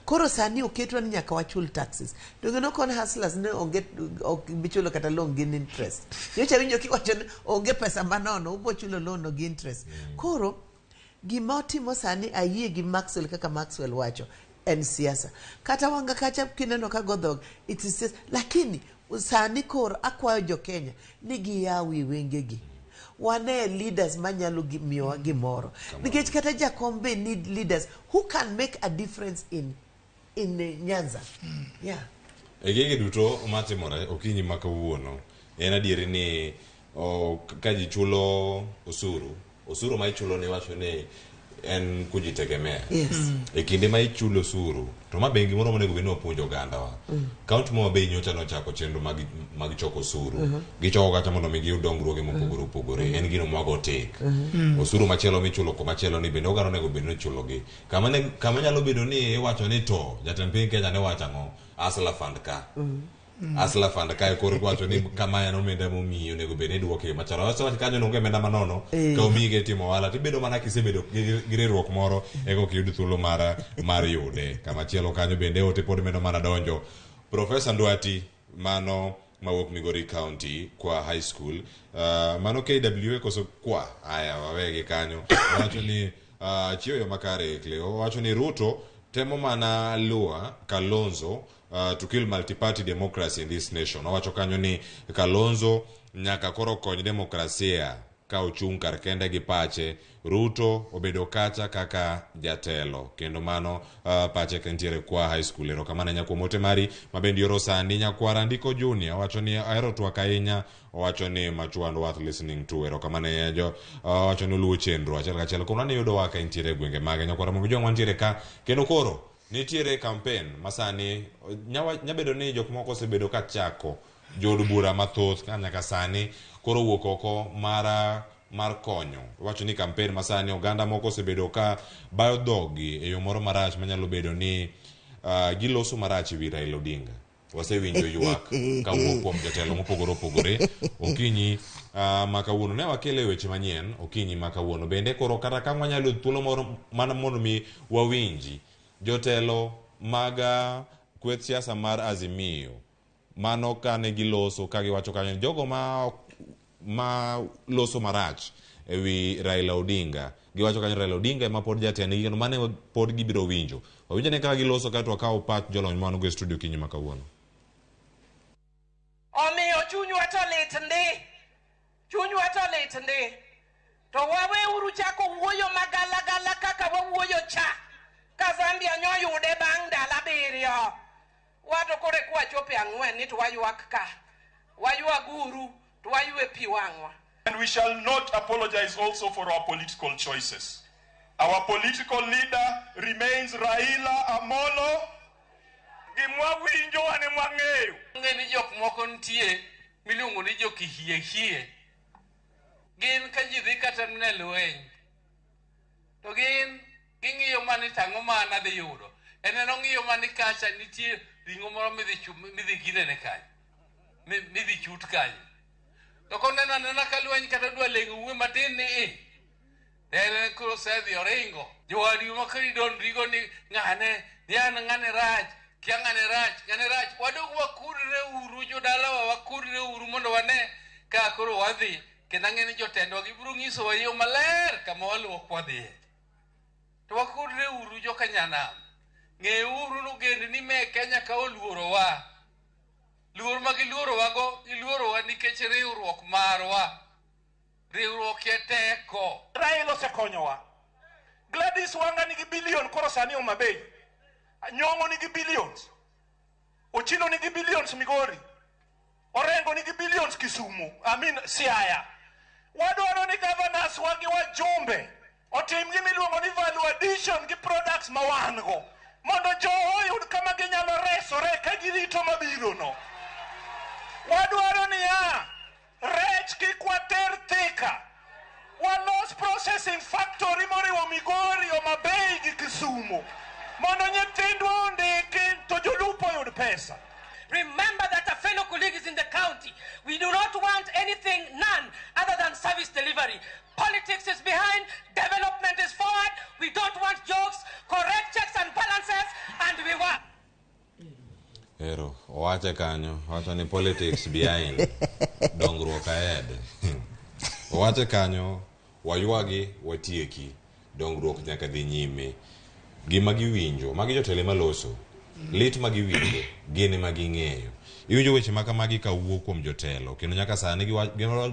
Koro sani oketwa ni nyaka wachul taxes. Dongeno kon hustlers ne onge bichulo kata loan gin interest. Yocha winjo kiwacho ni onge pesa manono ubo chulo loan gi interest. Koro gima otimo sani ayie gi Maxwell kaka Maxwell wacho en siasa. Kata wanga kacha kineno ka godhog it is lakini sani koro akwayo jo Kenya ni giyawi wengegi. wane leaders manyalo miyowa gimoro. Nikech kata jakom be need leaders who can make a difference in Nyanza. Yeah. Gigi duto matimore okinyi ma kawuono en adieri ni ka ji chulo osuru ma ichulo ni wacho ni en kujitegemea. Yes. E kinde ma ichulo osuru to ma bengi moro monego bed ni opuonjo oganda wa. Kaunti mo be nyocha nochako chenro mag choko osuru. Gichoko kata mondo mi giyud dongruoge mopogore opogore. En gino mago tek. Osuru machielo michulo machielo ni bende oganda onego bed ni chulo gi. Kama nyalo bedo ni iwacho ni to jatend piny Kenya ne wacho ang'o Asla Fund ka. Asla Fund ka koro wacho ni kama en omenda momiyi onego bed ni duoke macharo. Wacho kanyo no omenda manono ka omiyi ge timo wala tibedo mana kisebedo gi riwruok moro eko kiyud thuolo mar yude. Kama chielo kanyo bende ote pod medo mana donjo. Professor Ndwati mano mawuok Migori County kwa high school mano KWA koso kwa aya wawegi kanyo wacho ni chiyo yo makare Cleo wacho ni Ruto temo mana lua Kalonzo to kill multi-party democracy in this nation. Wacho kanyo ni Kalonzo nyaka koro kony demokrasia ka ochung' kar kende gi pache. Ruto obedo kacha kaka jatelo kendo mano pache kentiere kwa high school ero kamana nyako mote mari mabendi yoro sandi nyakwara ndiko junior wacho ni aero twaka ahinya wacho ni machuan worth listening to ero kamana jo wacho ni luwo chenro achiel kachiel kuma ne yudo waka intiere gwenge mage nyakwara mongo jong wantiere ka kendo koro nitiere campaign masani nyabedo ni jok moko osebedo ka chako jod bura mathoth ka nyaka sani koro wuok oko mar konyo. Wacho ni campaign masani oganda moko osebedo ka bayo dhogi e yo moro marach manyalo bedo ni giloso marach wi Raila Odinga. Wasewinjo ywak ka wuok kuom jatelo mopogore opogore. Okinyi makawuono ne wakele weche manyien okinyi makawuono bende koro kata ka wanyalo thuolo moro mana mondo mi wawinji jotelo maga kweth siasa mar Azimio mano kane giloso ka giwacho kanyo jogo ma loso marach ewi Raila Odinga giwacho kanyo Raila Odinga ema pod jatendgi kendo mane pod gibiro winjo wawinjo ne kaka giloso ka to kawo pat jolony mano go studio kinyi makawuono. Omiyo chunywa to lit ndi to waweuru chako wuoyo magalagala kaka wawuoyo cha ka Zambia nyoyude bang' ndalo 7 wato kore kwachope 4 ni to waywak ka waywaguru to waywe pi wang'wa. And we shall not apologize also for our political choices. Our political leader remains Raila Amolo. Gimwawinjo wane mwang'eyo. Ng'eni jok moko ntie miluongo ni jok hie. Gin ka ji dhi kata ne lweny. To ging'iyo mani tang'o mana dhi yudo. Eneno ng'iyo mani kacha nitie ring'o moro midhi gidene kanyo. Midhi chut kanyo. To konena nena ka lweny kata dwa lengo uwe matin ni Dere kuro sedhi oringo. Jowadi makari don rigo ni ng'ane rach. Kia ng'ane rach. Wadog wakudre uru jodalawa wakudre uru mondo wane ka koro wadhi. Kenda ng'eni jotendo gibiro ng'iso wa yo maler kama waluok wadhiye. To wakudre uru joka nyanam. Ng'e uru no gend ni me Kenya ka oluoro wa. Luor ma giluoro wago, giluoro wa nikech riwruok marwa. Riwruok ye teko. Raila osekonyowa. Gladys Wanga nigi billion koro sani Omabei. Nyong'o nigi billions. Ochilo nigi billions Migori. Orengo nigi billions Kisumu. Siaya. Wadwaro ni governors wagi wajumbe otim gimiluongo ni value addition gi products ma wan go mondo jogo oyud kama ginyalo resore ka girito mabiro no. Wadwaro ni rech kik water Thika. Walos processing factory moriwo Migori, Omabei gi Kisumu mondo nyithindwa ondiki to jolupo oyud pesa. Remember that a fellow colleague is in the county. We do not want anything, none, other than service delivery. Politics is behind, development is forward. We don't want jokes, correct checks and balances, and we want. Ero, wache kanyo, wacho ni politics behind, dongruok ahead. Wache kanyo, waywagi, watieki, dongruok nyaka dhi nyime. Gima giwinjo, magi jotele maloso. Lit magiwinjo, gene maging'eyo. Iwinjo weche maka magi ka wuok kuom jotelo. Kendo nyaka sani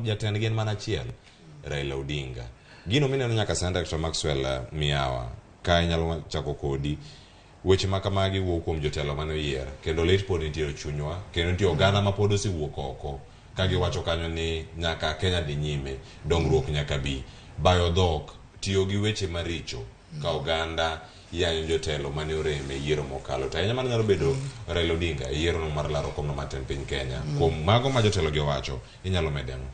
jatend gin mana achiel. Raila Odinga. Gino mineno nyaka sanda Dr. Maxwell Miawa ka nyalo chako kodi weche makamagi wuok kuom jotelo mane oyier kendo lit pod nitie chunywa kendo nitie oganda ma pod osiwuok oko ka giwacho kanyo ni nyaka Kenya dhi nyime, dongruok nyaka bi, bayo dhok, tiyo gi weche maricho ka oganda yanyo jotelo mane oreme yiero mokalo. To ahinya mano nyalo bedo Raila Odinga yiero no mar laro kom no matin piny Kenya. Kuom mago ma jotelo gi wacho inyalo medemo.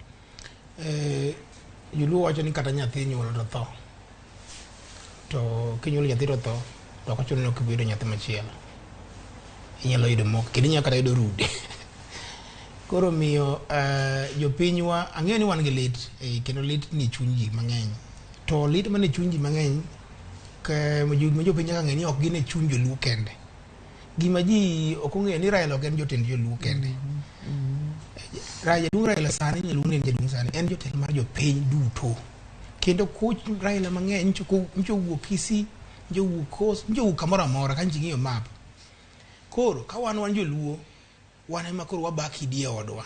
Joluo wacho ni kata nyathi nyuol to tho. To kinyuol nyathi to tho, to ok ochuno ni ok ibiro nyathi machielo. Inyalo yudo moko, kendo inyalo kata yudo rude. Koro miyo jopinywa ang'eyo ni wan gi lit, kendo lit ni chuny ji mang'eny. To lit mane chuny ji mang'eny ka jopiny nyaka ng'e ni ok gin e chuny joluo kende. Gima ji ok ong'eyo ni Raila ok en jotend joluo kende. Raila sani nyaluo ne jadung sani en jotelo mar jopiny duto. Kendo coach Raila mang'eny ncho wuok Kisii, ncho wuok Coast, ncho wuok kamoro amora ka nchi ng'iyo map. Koro ka wan joluo, wan ema koro wabaki die odwa.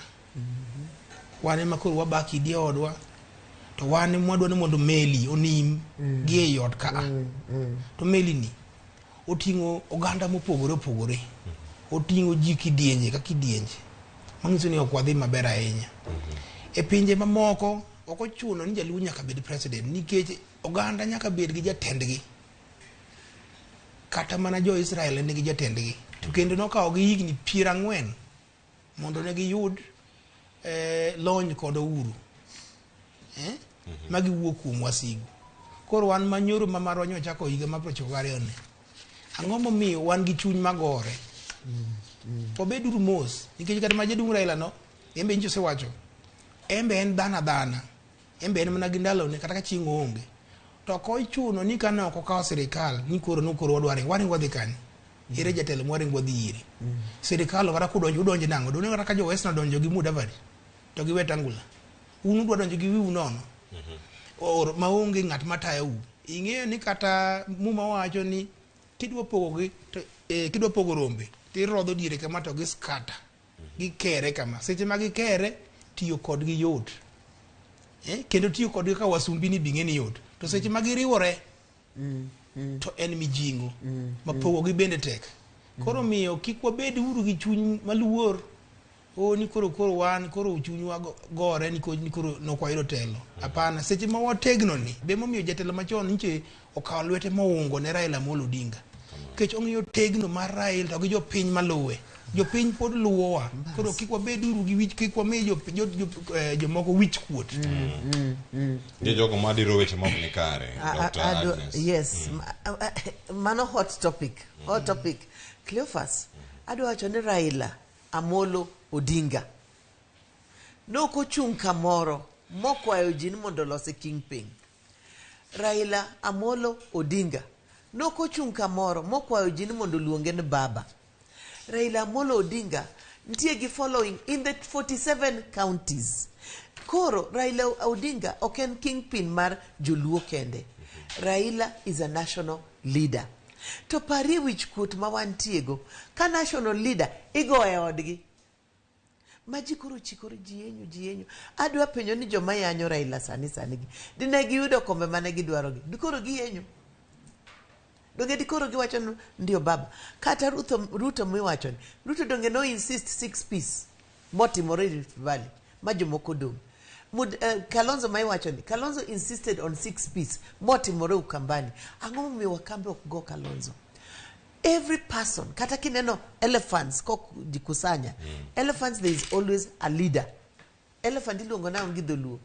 Wan ema koro wabaki die odwa. To wan mwadwa ni mondo meli onim gi e yot ka. To meli ni oting'o oganda mopogore opogore. Oting'o ji kidienje ka kidienje. Manyiso ni ok wadhi maber ahinya. E pinje mamoko ok ochuno ni jaluo nyaka bed president nikech oganda nyaka bed gi jatendgi. Kata mana jo Israel nigi jatendgi. To kendo nokawo gi higni 40 mondo ne giyud lony kod uhuru. Magi wuok kuom wasigu. Koro wan manyoro ma marwa nyochako higa ma 92 ne. Ang'o momiyo wan gi chuny magore? Obeduru mos nikech kata ma jadung Raila no embe ncho sewacho embe en dana embe en mana gi ndalo ne kata ka chieng' onge to ko ichuno ni kana ok okawo sirikal ni koro wadware wadhi kani ire jatelo mware wadhi ire sirikal kata udonjo nango done kata ka jo West donjo gi Mudavadi to gi Wetangula unu donjo gi wiu nono or maonge ng'at matayo ing'eyo ni kata muma wacho ni kidwa pogo rombe tirodho diere kama to gi skata gikere kama seche ma gikere tiyo kod gi yot kendo tiyo kod gi ka wasumbini bing'eni yot to seche ma giriwore to en mijingo ma pogo gi bende tek. Koro miyo kik wabed uru gi chuny maluor ni koro wan koro chunywa gore ni koro nokwayudo telo. Hapana, seche ma wategno ni be momiyo jatelo machon niche okawo lwete moungo ne Raila Amolo Odinga. Kech ong'iyo tegno mar Raila to gi jopiny maluwe. Jopiny pod luwowa. Koro kik wabed uru gi wich, kik wami jomoko wich kuot. Jogo madiro weche mok ni kare. Yes. Mano hot topic. Cleophas, adwa wacho ni Raila Amolo Odinga noko chung kamoro mokwayo ji ni mondo lose kingpin. Raila Amolo Odinga noko chung kamoro mokwayo ji ni mondo luonge ni baba. Raila Amolo Odinga ntie gi following in the 47 counties. Koro Raila Odinga ok en kingpin mar joluo kende. Raila is a national leader. To pari wich kuot ma wantiego ka national leader igoe odgi. Maji koro chikoro jienyo. Adwa penjo ni joma yanyo Raila sani gi. Dine giyudo kombe mane gidwarogi. Dikoro giyenyo. Donge dikoro giwacho ndio baba. Kata Ruto miwacho ni. Ruto donge no insist 6 piece. Motimore Rift Valley. Majo moko dong. Kalonzo maiwacho ni. Kalonzo insisted on 6 piece. Motimore Ukambani. Ang'o momiyo wakambe ok go Kalonzo. Every person, kata kineno elephants kok jikusanya. Elephants, there is always a leader. Elephant iluongo na ongi dholuo.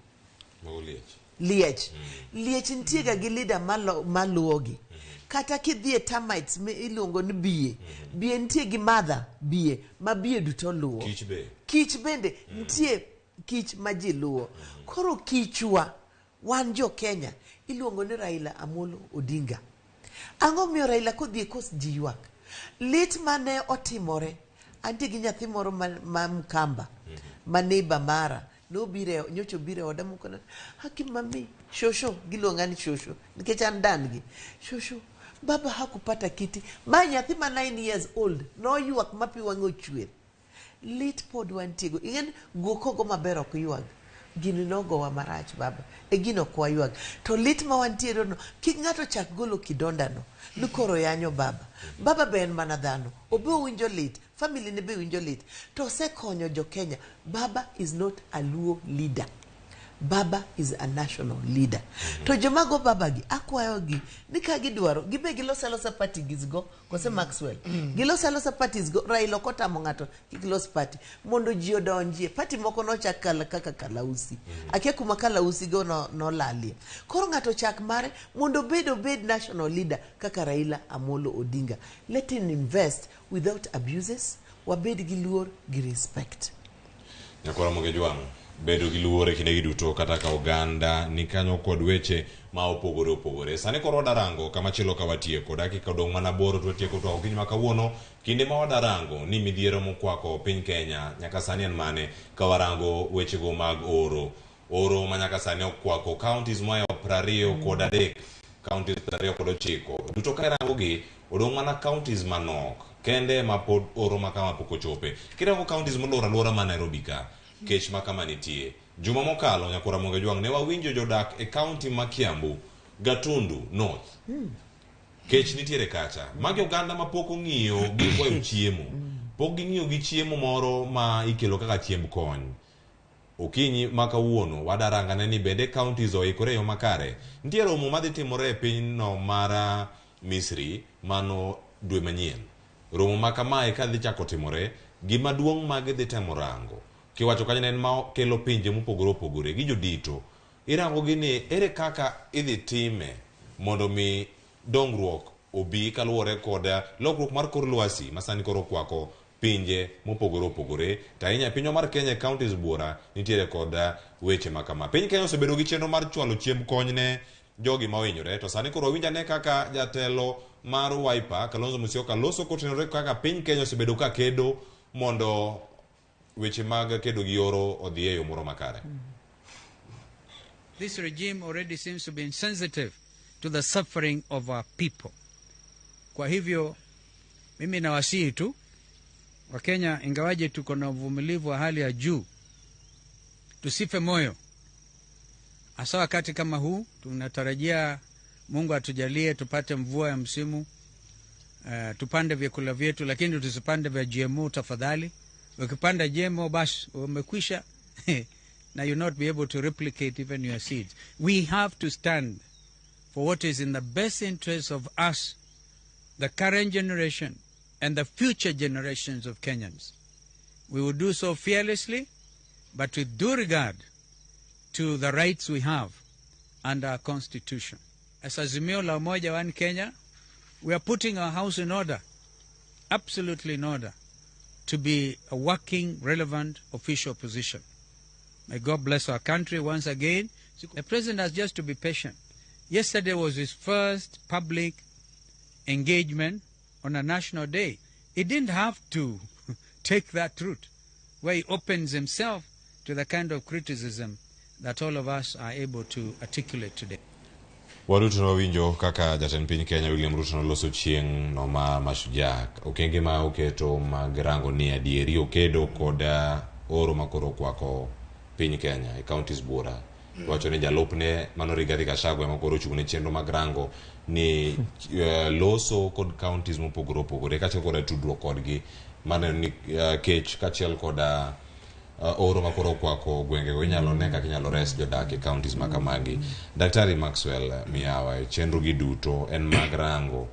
Liech. Liech ntiega gi leader maluogi. Kata kidhie termites iluongo ni biye. Biye ntie gi mother biye. Ma biye duto luo. Kich bende ntie kich maji luo. Koro kichwa wan jo Kenya iluongo ni Raila Amolo Odinga. Ang'o miyo Raila kodhi kos ji ywak. Lit mane otimore. Antie gi nyathi moro ma Mkamba. Ma neighbor mara. Nyocho bire oda mukona. Haki mami. Shosho. Giluonga ni Shosho. Nikech an dan gi. Shosho. Baba hakupata kiti. Ma nyathi ma 9 years old. No ywak mapi wang'o chwer. Lit pod wantiego. Ingen guoko go maber ok ywak. gini nogo wa marach baba e gino kwa yuag to lit ma wantiere no kik ng'ato chak golo kidonda no nikoro yanyo baba ben mana dhano obe winjo lit family ne be winjo lit to se konyo jo Kenya. Baba is not a Luo leader. Baba is a national leader. To jomago baba gi akwayo gi ni ka gidwaro gibe gilosa party gizgo kose Maxwell. Gilosa parties go Raila kota mongato kilos party mondo ji odonjie party moko no chakala kaka Kalausi. Ake kuma Kalausi go no lalie. Koro ngato chak mare mondo bed national leader kaka Raila Amolo Odinga. Let him invest without abuses. Wabed gi luor gi respect. Nyakora Mogejwang bedo gi luore kinde giduto kata ka oganda ni kanyo kod weche ma opogore. Sani koro wadarango kama chilo ka watieko dakika odong' mana boro to watieko to okinyi ma kawuono kinde ma wadarango ni midhiero mokwako piny Kenya nyaka sani en mane ka warango weche go mag oro ma nyaka sani okwako counties moyo 23 counties 29 duto ka irango gi odong' mana counties manok kende ma pod oro ma kama pok ochope. Kirango counties molora lora ma Nairobi ka kech ma kama nitie. Juma mokalo Nyakora Mogejwang ne wawinjo jodak e county ma Kiambu, Gatundu North. Kech nitiere kacha. Magi oganda ma pok ong'iyo gi kwayo chiemo. Pok ging'iyo gi chiemo moro ma ikelo kaka chiemb kony. Okinyi ma kawuono wadarangane ni bende counties oikore yo makare. Nitie romo madhi timore e piny no mara Misri mano dwe manyien. Romo ma kamae ka dhi chako timore gima duong' mag dhi temo rango. Kiwacho kanyo en ma kelo pinje mopogore gi jodito. Irango gini ere kaka idhi time mondo mi dongruok obi kaluwore koda lokruok mar kor lwasi masani koro kwako pinje mopogore. Ta inya pinyo mar Kenya counties buora nitiere koda weche makama. Piny Kenya osebedo gi chenro mar chwalo chiemb kony ne jogi ma ohinyore. To sani koro winjane kaka jatelo mar Wiper Kalonzo Musyoka loso kotenore kaka piny Kenya osebedo ka kedo mondo weche mag kedo gi oro odhi e yo moro makare. This regime already seems to be insensitive to the suffering of our people. Kwa hivyo mimi nawasihi tu Wakenya, ingawaje tuko na uvumilivu wa hali ya juu, tusife moyo. Hasa wakati kama huu tunatarajia Mungu atujalie tupate mvua ya msimu, tupande vyakula vyetu, lakini tusipande vya GMO tafadhali. Ukipanda GMO basi umekwisha. Now you'll not be able to replicate even your seeds. We have to stand for what is in the best interest of us, the current generation, and the future generations of Kenyans. We will do so fearlessly, but with due regard to the rights we have under our Constitution. As Azimio la Umoja One Kenya, we are putting our house in order, absolutely in order, to be a working, relevant, official position. May God bless our country once again. The President has just to be patient. Yesterday was his first public engagement on a national day. He didn't have to take that route, where he opens himself to the kind of criticism that all of us are able to articulate today. Waduto nawinjo kaka jatend piny Kenya William Ruto noloso chieng' no ma mashujaa. Okenge ma oketo mag rango ni adieri okedo koda oro makoro kwako piny Kenya e counties buora. Wacho ni jalupne mano Rigathi Gachagua makoro ochung' ne chenro mag rango ni loso kod counties mopogore kata koda tudruok kodgi mano ni kech kachiel koda oro makoro kwako gwenge go inyalo ne kaka inyalo res jodak e counties makamagi. Daktari Maxwell Miyawa, chenro gi duto en mag rango.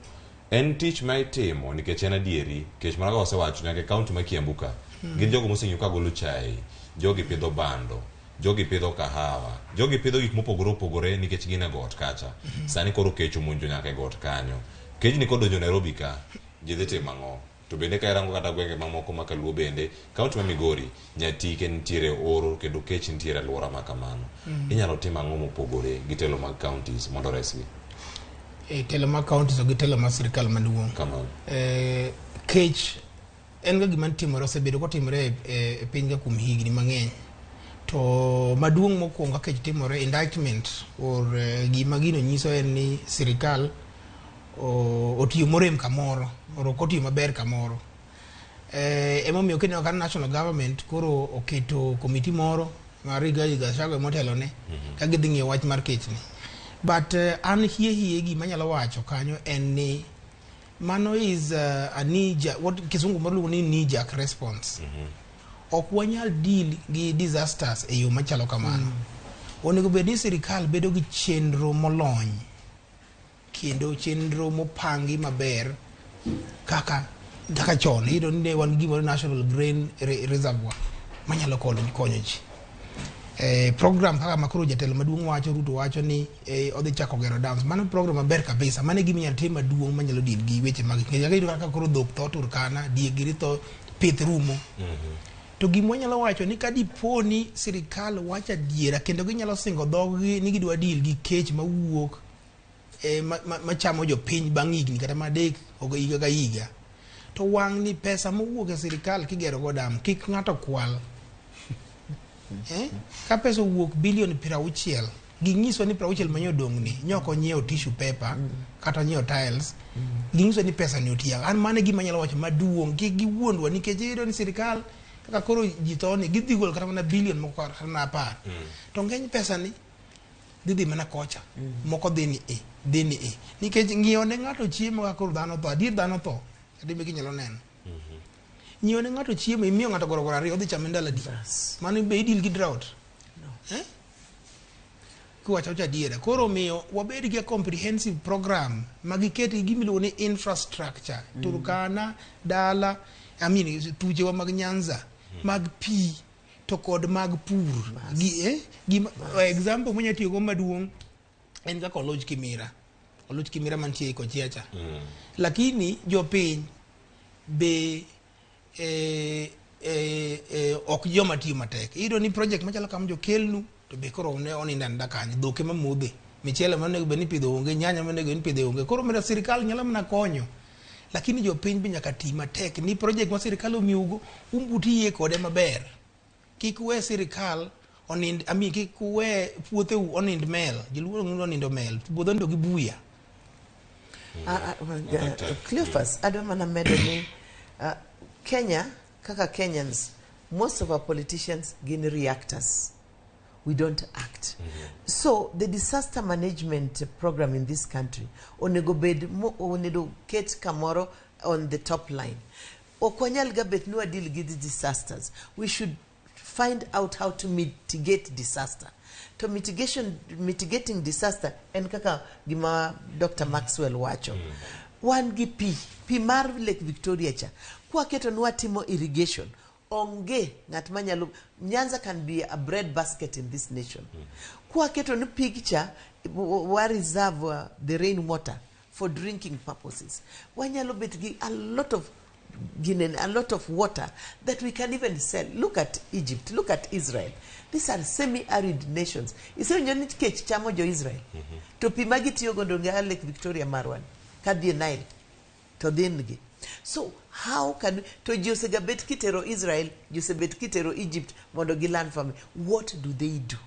En tich ma itimo nikech en adieri, kech marago osewacho nyaka county ma Kiambu ka. Gin jogo moseng'eyo ka golo chai, jogi pidho bando, jogi pidho kahawa, jogi pidho gik mopogore nikech gin e got kacha. Sani koro kech omonjo nyaka e got kanyo. Kech ni kodonjo Nairobi ka, ji dhi timo ang'o? To bende ka irango kata gwenge mamoko ma Kaluo bende, county ma Migori, Nyatike nitiere oro kendo kech nitiere alwora ma kamano. Inyalo timo ang'o mopogore gi telo mag counties mondo resgi? Telo mag counties o gi telo mag sirkal maduong'. Kamano. Kech en ga gima timore, osebedo kotimore e piny ka kuom higni mang'eny. To maduong' mokwongo kech timore, indictment or gima gino nyiso en ni sirkal otiyo morem kamoro or ok otiyo maber kamoro. Emomiyo kineno ka national government koro oketo komiti moro mariga iga shago motelo ne ka gidhi wach mar kech ni but an hie gi manyalo wacho kanyo en ni mano is a knee what kisungu maluongo ni knee jerk response ok wanyal deal gi disasters e yo machalo kamano onego bed ni sirikal bedo gi chenro molony kendo chenro mopangi maber kaka chon iyudo ni ne wan gimoro national grain reservoir manyalo konyo ji program kaka makoro jatelo maduong' wacho Ruto wacho ni odhi chako gero dams mano program maber kabisa mano gima inyalo tim maduong' manyalo deal gi weche mag iyudo kaka koro dhok tho Turkana diegri tho pith rumo to gima nyalo wacho ni kadiponi sirikal wacho adiera kendo ginyalo singo dhoggi ni gidwa deal gi kech mawuok machamo jopiny bang' higni kata madek ogo higa ka higa to wang' ni pesa mowuok e sirikal kigero go dam kik ng'ato kwal ka pesa owuok bilion 60 ging'iso ni 60 manyo dong' ni nyoko nyiewo tissue paper kata nyiewo tiles ging'iso ni pesa ni otiya an mane gima nyalo wacho maduong' kik giwuondwa nikech iyudo ni sirikal kaka koro ji thoni gidhi gol kata mana bilion moko kata na 10 to ng'eny pesa ni dhi mana kocha moko dhi ni nikech ng'iyo ne ng'ato chiemo kaka koro dhano tho adier dhano tho adimbe ginyalo neno ng'iyo ne ng'ato chiemo imiyo ng'ato gorogoro ariyo odhi chame ndalo adi mano be idil gi drought kuwacho cha adiera koro miyo wabed gi comprehensive program magiketi gimiluongo ni infrastructure Turkana dala tuche wa mag Nyanza mag pi to kod mag pur example munya tiyo go maduong' en kaka Oloch Kimira mantie iko chiacha lakini jopiny be ok joma tiyo matek iyudo ni project machalo kama jokelnu to be koro ne oninda ndakanye dhoke mamodhe michele manego be ni pidho onge nyanya manego ni pidho onge koro mera sirikal nyalo mana konyo lakini jopiny be nyaka ti matek ni project ma sirikal omiugo umbuti kode maber kik we sirikal onind kik we puothe onind mel jiluongo onindo mel puodho ndo gi buya Cleophas adamana medo ni Kenya kaka Kenyans most of our politicians gin reactors we don't act so the disaster management program in this country onego ket kamoro on the top line okwanyal gabet no deal with the disasters we should find out how to mitigate disaster to mitigating disaster en kaka gima Dr. Maxwell wacho wan gi pi mar Lake Victoria cha kwa keto nwa timo irrigation onge ngat manyalo Nyanza can be a bread basket in this nation kwa keto ni picture wa reserve the rain water for drinking purposes wanyalo bet gi a lot of water that we can even sell. Look at Egypt, look at Israel. These are semi-arid nations. Isi nyoni kech chamo jo Israel. To pimagi tiyo gondo nga Lake Victoria Marwan. Kadhi Nile. To dhingi. So how can we, to Josega bet kitero Israel, Jose bet kitero Egypt, mondo gilan from what do they do?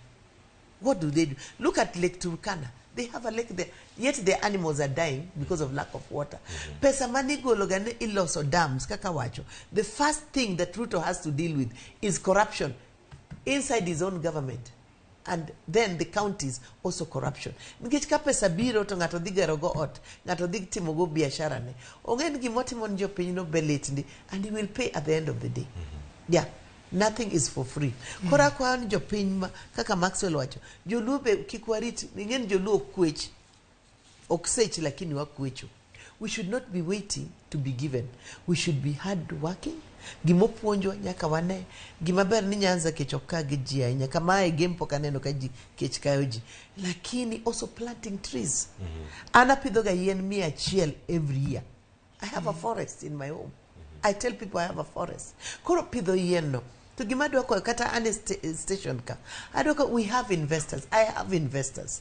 What do they do? Look at Lake Turkana. They have a lake there, yet the animals are dying because of lack of water. Pesa manigo logane iloso dams kaka wacho. The first thing that Ruto has to deal with is corruption inside his own government. And then the counties also corruption. Nikech ka pesa biro to ngato dhigero go ot, ngato dhig timo go biashara ne. Ongen gimotimo njo pinyno beletni and he will pay at the end of the day. Yeah. Nothing is for free. Kora kwa jo piny kaka Maxwell wacho. Joluo be kikwarit ningen joluo kwech. Oksech lakini wakwecho. We should not be waiting to be given. We should be hard working. Gimopuonjwa nyaka wane. Gimaber ni Nyanza kechoka gijia. Nyaka mae gempo kaneno kaji kechikayoji. Lakini also planting trees. Anapidhoga yen 100 every year. I have a forest in my home. I tell people I have a forest. Koro pidho yen no. To gimadwa kwa kata ane station ka. Adoka we have investors. I have investors.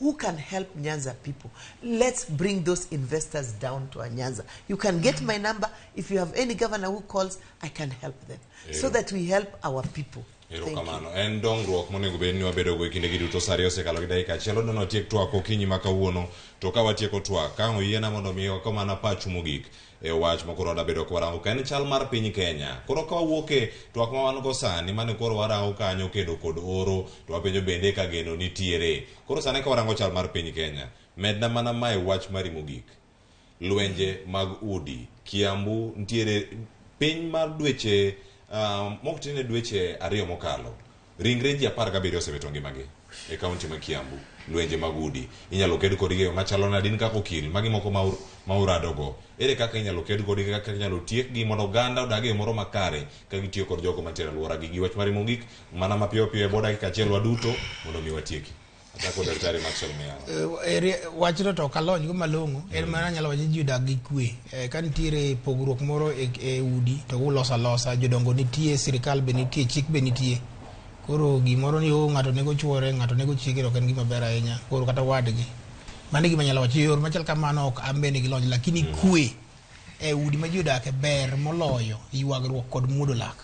Who can help Nyanza people? Let's bring those investors down to Nyanza. You can get my number. If you have any governor who calls, I can help them. So that we help our people. Erokamano. En dongruok monego bed ni wabedo go kinde giduto sari osekalo gi dakika achiel odono tiek twak okinyi ma kawuono to ka watieko twak ka oyiena mondo mi ko mana pacho mogik e wach mokoro dabedo ko warango ka en chal mar piny Kenya. Koro ka wawuok e twak ma wan go sani mane koro warango kanyo kedo kod oro to wapenjo bende ka geno nitiere. Koro sani ka warango chal mar piny Kenya medna mana mae wach mari mogik. Lwenje mag udi Kiambu ntiere piny mar dweche mok tine dweche 2 mokalo ringre ji 17 osewito ngimagi e kaunti ma Kiambu. Lwenje mag udi inyalo ked kodgi yo machalo nade in kaka okil magi moko ma uradogo ere kaka inyalo ked kodgi kaka inyalo tiek gi mondo oganda odag e moro makare ka gitiyo kod jogo mantiere alwora gi wach mari mogik mana mapiyo piyo e boda dakika achiel waduto mondo mi watieki. Atako daktari Maxwell Miao. Wachno to kalony go malongo en mana nyalo wacho ji odag gi kwe ka nitiere pogruok moro e udi to ulosa losa jodongo nitie sirikal be nitie chik be nitie koro gimoro ni ng'ato nego chuore ng'ato nego chiege to en gima ber ahinya koro kata wadgi mane gima nyalo wacho yor machal kamano ok ambene gi lony lakini kwe e udi ma ji odak ber moloyo ywagruok kod mudo lak.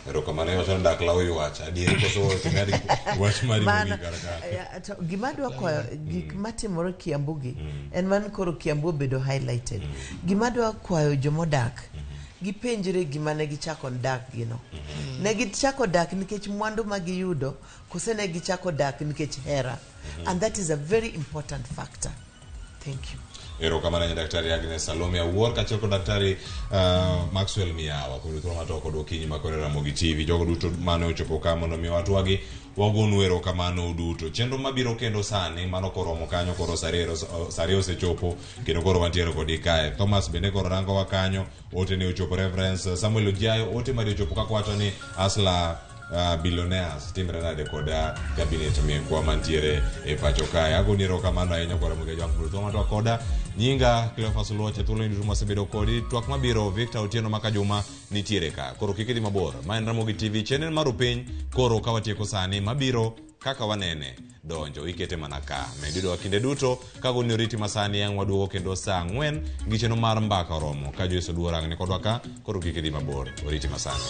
Erokamano wacho ndak lawo ywach adieri koso tingadi wach mari mogik karaka. Gima dwa kwayo gik matimore Kiambu gi en man koro Kiambu bedo highlighted. Gima dwa kwayo jomodak gipenjre gima ne gichako dak gino. Ne gichako dak nikech mwandu ma giyudo kose ne gichako dak nikech hera. And that is a very important factor. Thank you. Erokamano daktari Agnes Salome Awuor kaachiel kod daktari Maxwell Miao kuom thuolo matoko okinyi makore Ramogi TV jogo duto mane ochopo ka mondo mi watwagi wagonu erokamano duto. Chenro mabiro kendo sani mano koromo kanyo koro sari osechopo kendo koro wantiere kod kae. Thomas bende koro rango wa kanyo ote ne ochopo Reverence Samuel Ojiayo ote mari ochopo kako wacho ni Asla billionaires timbre nade koda cabinet mekwa mantiere e pacho kae. Agoni erokamano ahinya kwa Ramogi jwangu thuolo matoko koda nyinga Cleophas Luoche thuolo ni duto sebedo kodi twak mabiro Victor Otieno maka juma nitiere ka. Koro kikidi mabor ma en Ramogi TV channel mar piny koro ka watieko sani mabiro kaka wanene donjo ikete mana ka medido kinde duto kago ni oriti masani yang waduogo kendo saa 4 gi cheno mar mbaka romo ka Yesu duorang ne kodwa ka koro kikidi mabor oriti masani.